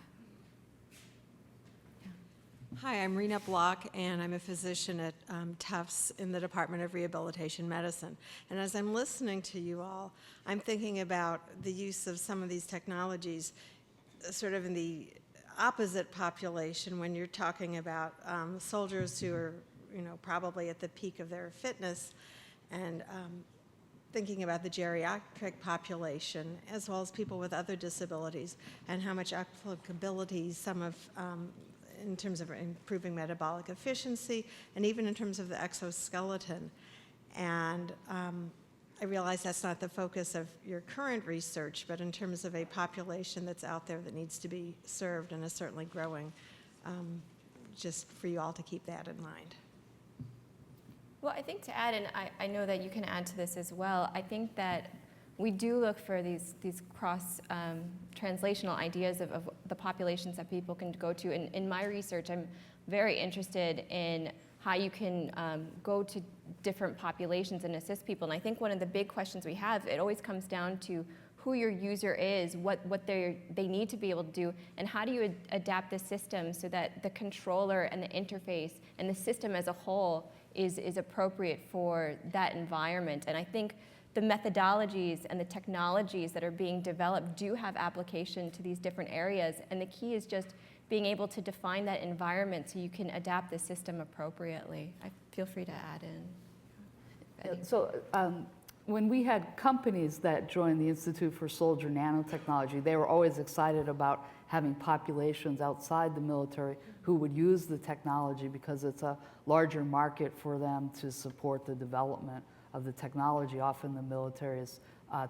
Hi, I'm Rena Block, and I'm a physician at Tufts in the Department of Rehabilitation Medicine. And as I'm listening to you all, I'm thinking about the use of some of these technologies sort of in the opposite population when you're talking about soldiers who are, probably at the peak of their fitness, and thinking about the geriatric population, as well as people with other disabilities, and how much applicability some of in terms of improving metabolic efficiency, and even in terms of the exoskeleton. And I realize that's not the focus of your current research, but in terms of a population that's out there that needs to be served and is certainly growing, just for you all to keep that in mind. Well, I think to add, and I know that you can add to this as well, I think that we do look for these cross translational ideas of the populations that people can go to. And in my research, I'm very interested in how you can go to different populations and assist people. And I think one of the big questions we have, it always comes down to who your user is, what they need to be able to do, and how do you adapt the system so that the controller and the interface and the system as a whole is appropriate for that environment. And I think the methodologies and the technologies that are being developed do have application to these different areas, and the key is just being able to define that environment so you can adapt the system appropriately. Feel free to add in. So when we had companies that joined the Institute for Soldier Nanotechnology, they were always excited about having populations outside the military who would use the technology because it's a larger market for them to support the development of the technology. Often the military is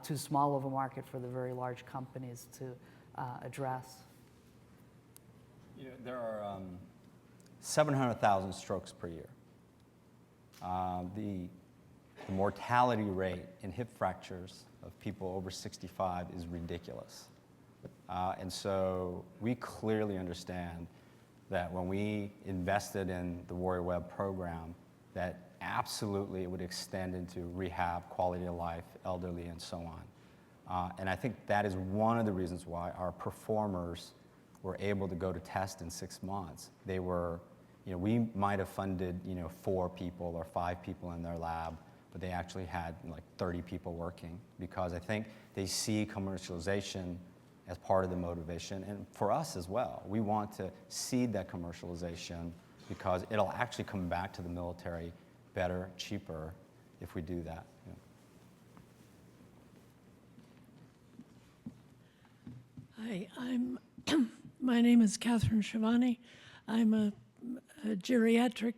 too small of a market for the very large companies to address. There are 700,000 strokes per year. The mortality rate in hip fractures of people over 65 is ridiculous. And so we clearly understand that when we invested in the Warrior Web program, that absolutely it would extend into rehab, quality of life, elderly, and so on. And I think that is one of the reasons why our performers were able to go to test in 6 months. They were, we might have funded, 4 people or 5 people in their lab, but they actually had like 30 people working, because I think they see commercialization as part of the motivation. And for us as well, we want to seed that commercialization because it'll actually come back to the military better, cheaper if we do that. Hi, my name is Catherine Schiavone. I'm a geriatric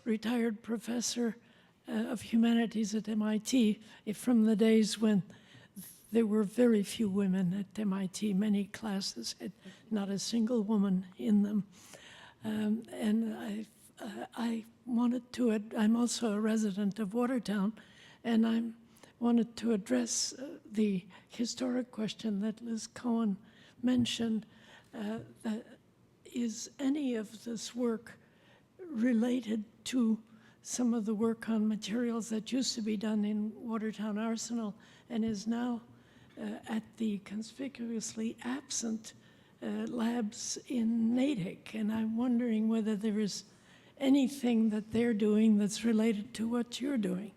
retired professor of humanities at MIT from the days when there were very few women at MIT. Many classes had not a single woman in them. And I wanted to, I'm also a resident of Watertown, and I wanted to address the historic question that Liz Cohen mentioned. That is any of this work related to some of the work on materials that used to be done in Watertown Arsenal and is now at the conspicuously absent labs in Natick, and I'm wondering whether there is anything that they're doing that's related to what you're doing.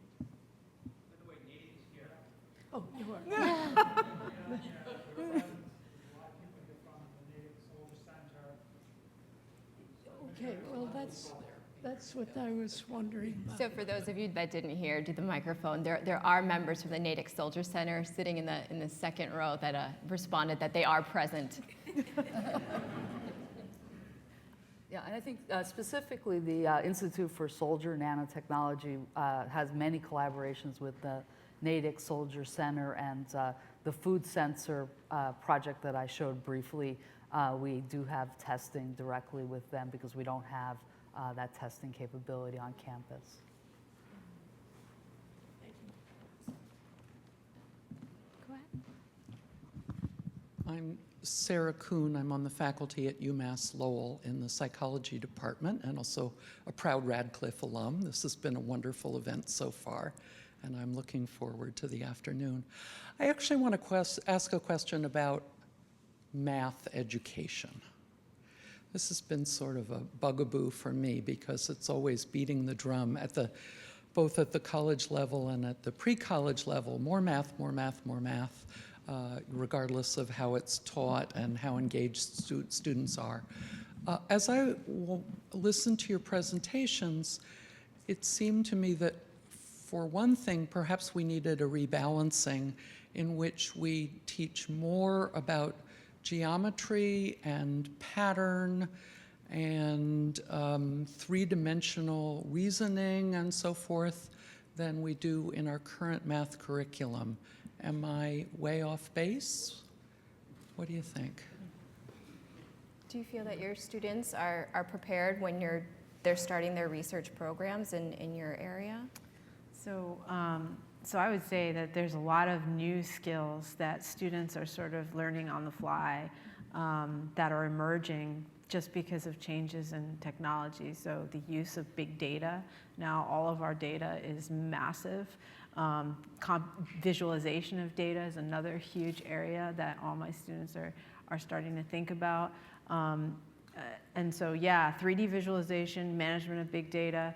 Oh, you are. Okay, well, that's what I was wondering about. So for those of you that didn't hear, do the microphone. There are members from the Natick Soldier Center sitting in the second row that responded that they are present. Yeah, and I think specifically the Institute for Soldier Nanotechnology has many collaborations with the Natick Soldier Center and the food sensor project that I showed briefly. We do have testing directly with them because we don't have that testing capability on campus. Go ahead. I'm Sarah Kuhn. I'm on the faculty at UMass Lowell in the psychology department and also a proud Radcliffe alum. This has been a wonderful event so far, and I'm looking forward to the afternoon. I actually want to ask a question about math education. This has been sort of a bugaboo for me because it's always beating the drum both at the college level and at the pre-college level. More math, more math, more math, regardless of how it's taught and how engaged students are. As I listened to your presentations, it seemed to me that for one thing, perhaps we needed a rebalancing in which we teach more about geometry and pattern and three-dimensional reasoning and so forth than we do in our current math curriculum. Am I way off base? What do you think? Do you feel that your students are prepared when they're starting their research programs in your area? So I would say that there's a lot of new skills that students are sort of learning on the fly that are emerging just because of changes in technology. So the use of big data. Now all of our data is massive. Visualization of data is another huge area that all my students are starting to think about. And so yeah, 3D visualization, management of big data,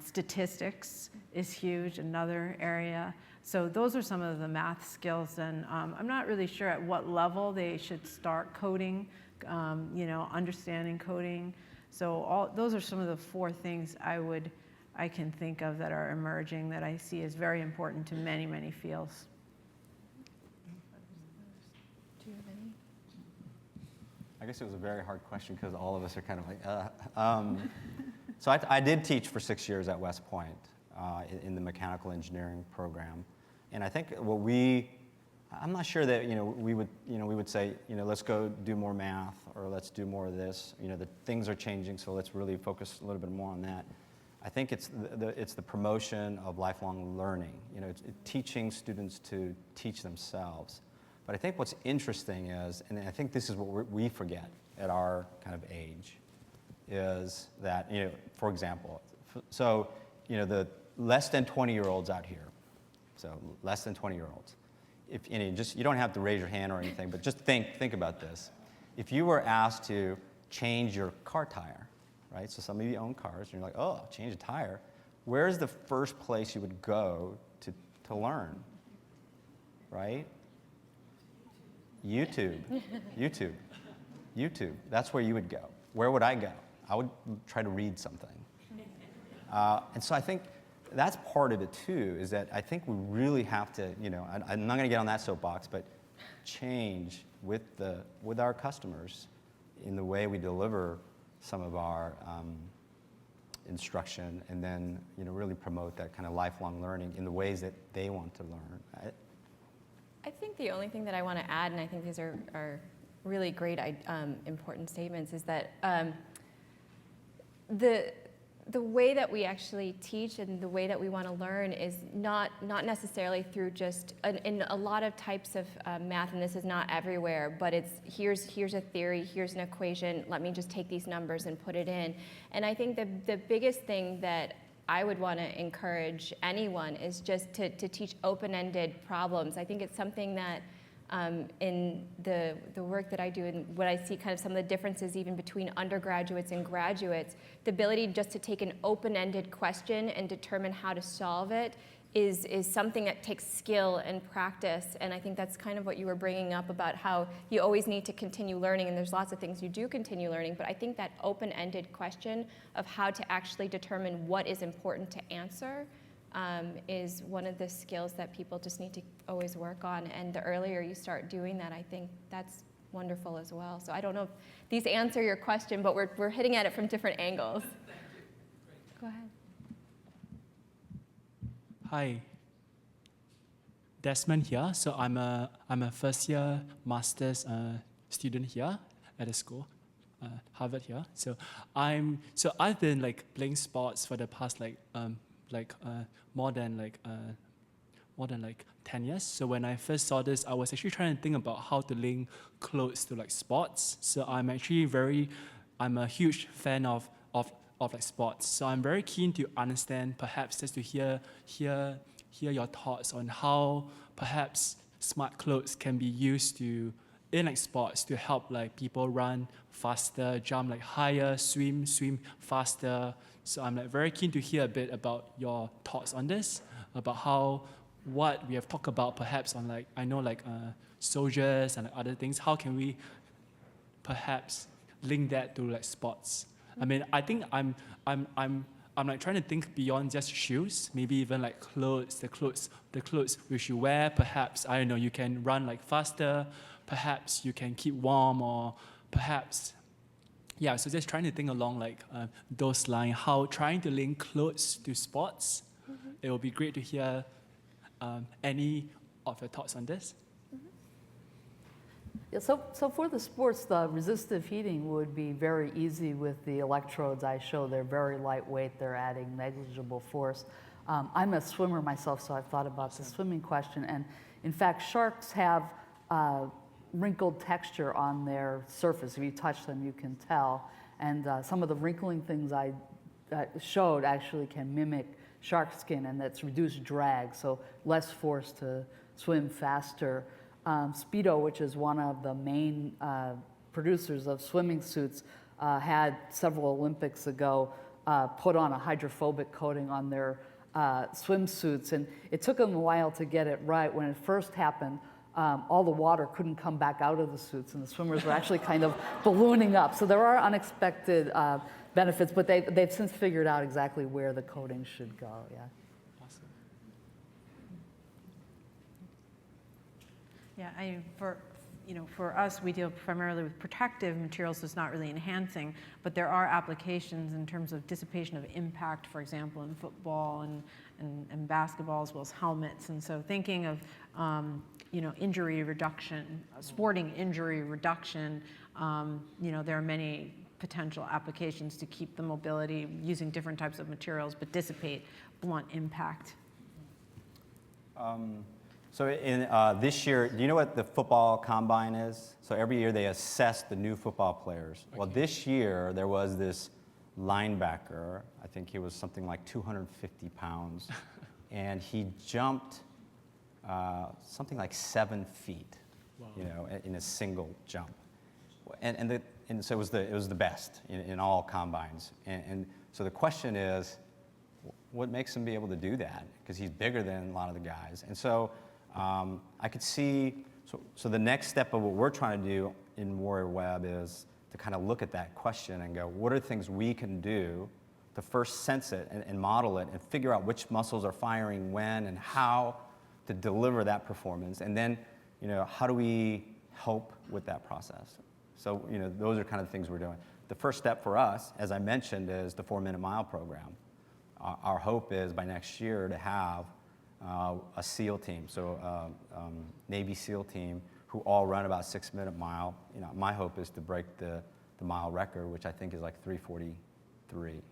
statistics is huge, another area. So those are some of the math skills, and I'm not really sure at what level they should start coding, understanding coding. So those are some of the 4 things I can think of that are emerging that I see as very important to many, many fields. Do you have any? I guess it was a very hard question because all of us are kind of like, So I did teach for 6 years at West Point in the mechanical engineering program, and I think I'm not sure that we would say let's go do more math or let's do more of this. The things are changing, so let's really focus a little bit more on that. I think it's the promotion of lifelong learning. It's teaching students to teach themselves. But I think what's interesting is, and I think this is what we forget at our kind of age, is that, for example, so, the less than 20-year-olds out here, so less than 20-year-olds, you don't have to raise your hand or anything, but just think about this. If you were asked to change your car tire, right? So some of you own cars, and you're like, oh, change a tire. Where's the first place you would go to learn, right? YouTube. That's where you would go. Where would I go? I would try to read something. And so I think that's part of it too, is that I think we really have to, I'm not going to get on that soapbox, but change with our customers in the way we deliver some of our instruction, and then really promote that kind of lifelong learning in the ways that they want to learn. I think the only thing that I want to add, and I think these are really great, important statements, is that the way that we actually teach and the way that we want to learn is not necessarily through just in a lot of types of math, and this is not everywhere, but it's here's a theory, here's an equation, let me just take these numbers and put it in. And I think the biggest thing that I would want to encourage anyone is just to teach open-ended problems. I think it's something that in the work that I do and what I see kind of some of the differences even between undergraduates and graduates, the ability just to take an open-ended question and determine how to solve it is something that takes skill and practice. And I think that's kind of what you were bringing up about how you always need to continue learning, and there's lots of things you do continue learning, but I think that open-ended question of how to actually determine what is important to answer is one of the skills that people just need to always work on. And the earlier you start doing that, I think that's wonderful as well. So I don't know if these answer your question, but we're hitting at it from different angles. Thank you. Go ahead. Hi. Desmond here. So I'm a first year master's student here at the school, Harvard here. So I've been like playing sports for the past more than 10 years. So when I first saw this, I was actually trying to think about how to link clothes to like sports. So I'm a huge fan of like sports. So I'm very keen to understand, perhaps just to hear your thoughts on how perhaps smart clothes can be used in like sports to help like people run faster, jump like higher, swim faster. So I'm like very keen to hear a bit about your thoughts on this, about what we have talked about perhaps on like, I know like soldiers and like other things. How can we perhaps link that to like sports? I mean, I think I'm like trying to think beyond just shoes, maybe even like clothes, the clothes which you wear, perhaps, I don't know, you can run like faster, perhaps you can keep warm, or perhaps, yeah, so just trying to think along like those lines, how trying to link clothes to sports. Mm-hmm. It would be great to hear any of your thoughts on this. Yeah, so for the sports, the resistive heating would be very easy with the electrodes I show. They're very lightweight. They're adding negligible force. I'm a swimmer myself, so I've thought about the swimming question. And in fact, sharks have wrinkled texture on their surface. If you touch them, you can tell. And some of the wrinkling things I showed actually can mimic shark skin, and that's reduced drag, so less force to swim faster. Speedo, which is one of the main producers of swimming suits, had several Olympics ago put on a hydrophobic coating on their swimsuits, and it took them a while to get it right. When it first happened, all the water couldn't come back out of the suits, and the swimmers were actually kind of ballooning up. So there are unexpected benefits, but they've since figured out exactly where the coating should go. Yeah. Yeah, for us, we deal primarily with protective materials, so it's not really enhancing, but there are applications in terms of dissipation of impact, for example, in football and basketball, as well as helmets. And so thinking of, injury reduction, sporting injury reduction, there are many potential applications to keep the mobility using different types of materials, but dissipate blunt impact. So in this year, do you know what the football combine is? So every year they assess the new football players. Okay. Well, this year there was this linebacker, I think he was something like 250 pounds, and he jumped something like 7 feet, wow, in a single jump. And so it was the best in all combines. And so the question is, what makes him be able to do that? Because he's bigger than a lot of the guys. And so I could see, so the next step of what we're trying to do in Warrior Web is to kind of look at that question and go, what are things we can do to first sense it and model it and figure out which muscles are firing when and how to deliver that performance. And then, how do we help with that process? So, those are kind of things we're doing. The first step for us, as I mentioned, is the 4-minute mile program. Our hope is by next year to have a SEAL team, so Navy SEAL team, who all run about 6-minute mile. My hope is to break the mile record, which I think is like 3:43.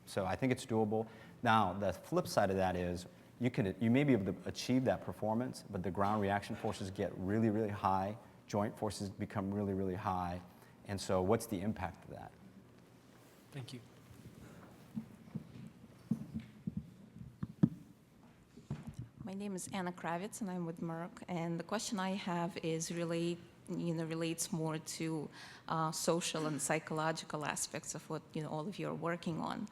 So I think it's doable. Now, the flip side of that is you may be able to achieve that performance, but the ground reaction forces get really, really high. Joint forces become really, really high. And so what's the impact of that? Thank you. My name is Anna Kravitz, and I'm with Merck. And the question I have is really, relates more to social and psychological aspects of what all of you are working on.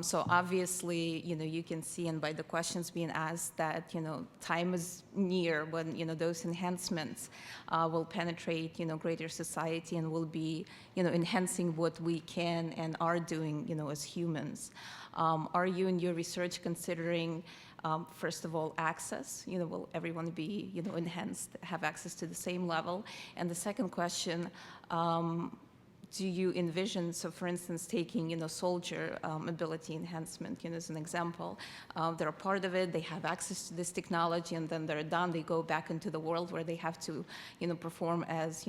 So obviously, you can see, and by the questions being asked, that time is near when those enhancements will penetrate greater society and will be enhancing what we can and are doing as humans. Are you in your research considering first of all, access? Will everyone be, enhanced, have access to the same level? And the second question, do you envision, so for instance, taking, soldier ability enhancement, as an example. They're a part of it, they have access to this technology, and then they're done, they go back into the world where they have to, perform as,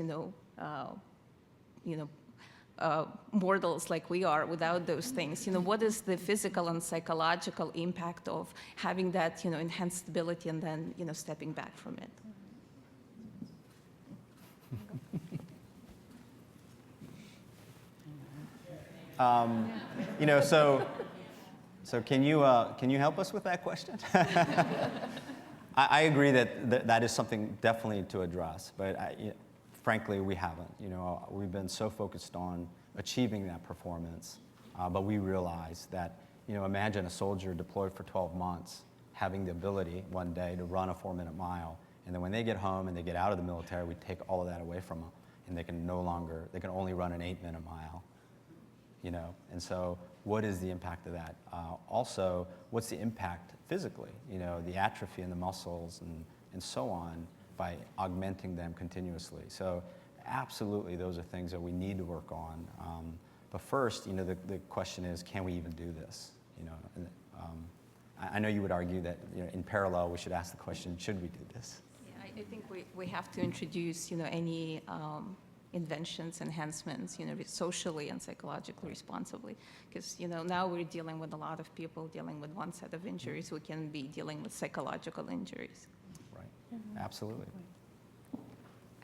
mortals like we are without those things. What is the physical and psychological impact of having that, enhanced ability and then, stepping back from it? So can you help us with that question? I agree that is something definitely to address, but frankly, we haven't. We've been so focused on achieving that performance, but we realize that, imagine a soldier deployed for 12 months having the ability one day to run a 4-minute mile, and then when they get home and they get out of the military, we take all of that away from them, and they can only run an 8-minute mile. And so what is the impact of that? Also, what's the impact physically? The atrophy in the muscles and so on, by augmenting them continuously. So absolutely, those are things that we need to work on. But first, the question is, can we even do this? I know you would argue that in parallel, we should ask the question, should we do this? Yeah, I think we have to introduce, any inventions, enhancements, socially and psychologically responsibly. Because, now we're dealing with a lot of people dealing with one set of injuries. We can be dealing with psychological injuries. Absolutely.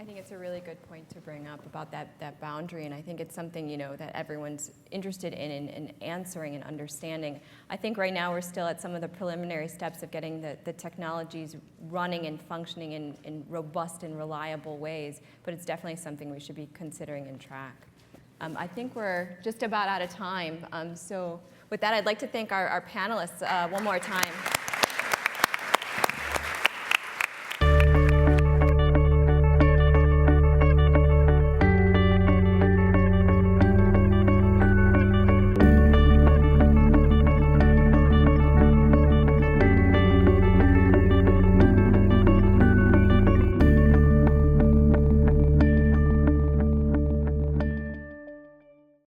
I think it's a really good point to bring up about that boundary, and I think it's something, that everyone's interested in answering and understanding. I think right now we're still at some of the preliminary steps of getting the technologies running and functioning in robust and reliable ways, but it's definitely something we should be considering and track. I think we're just about out of time, so with that, I'd like to thank our panelists one more time.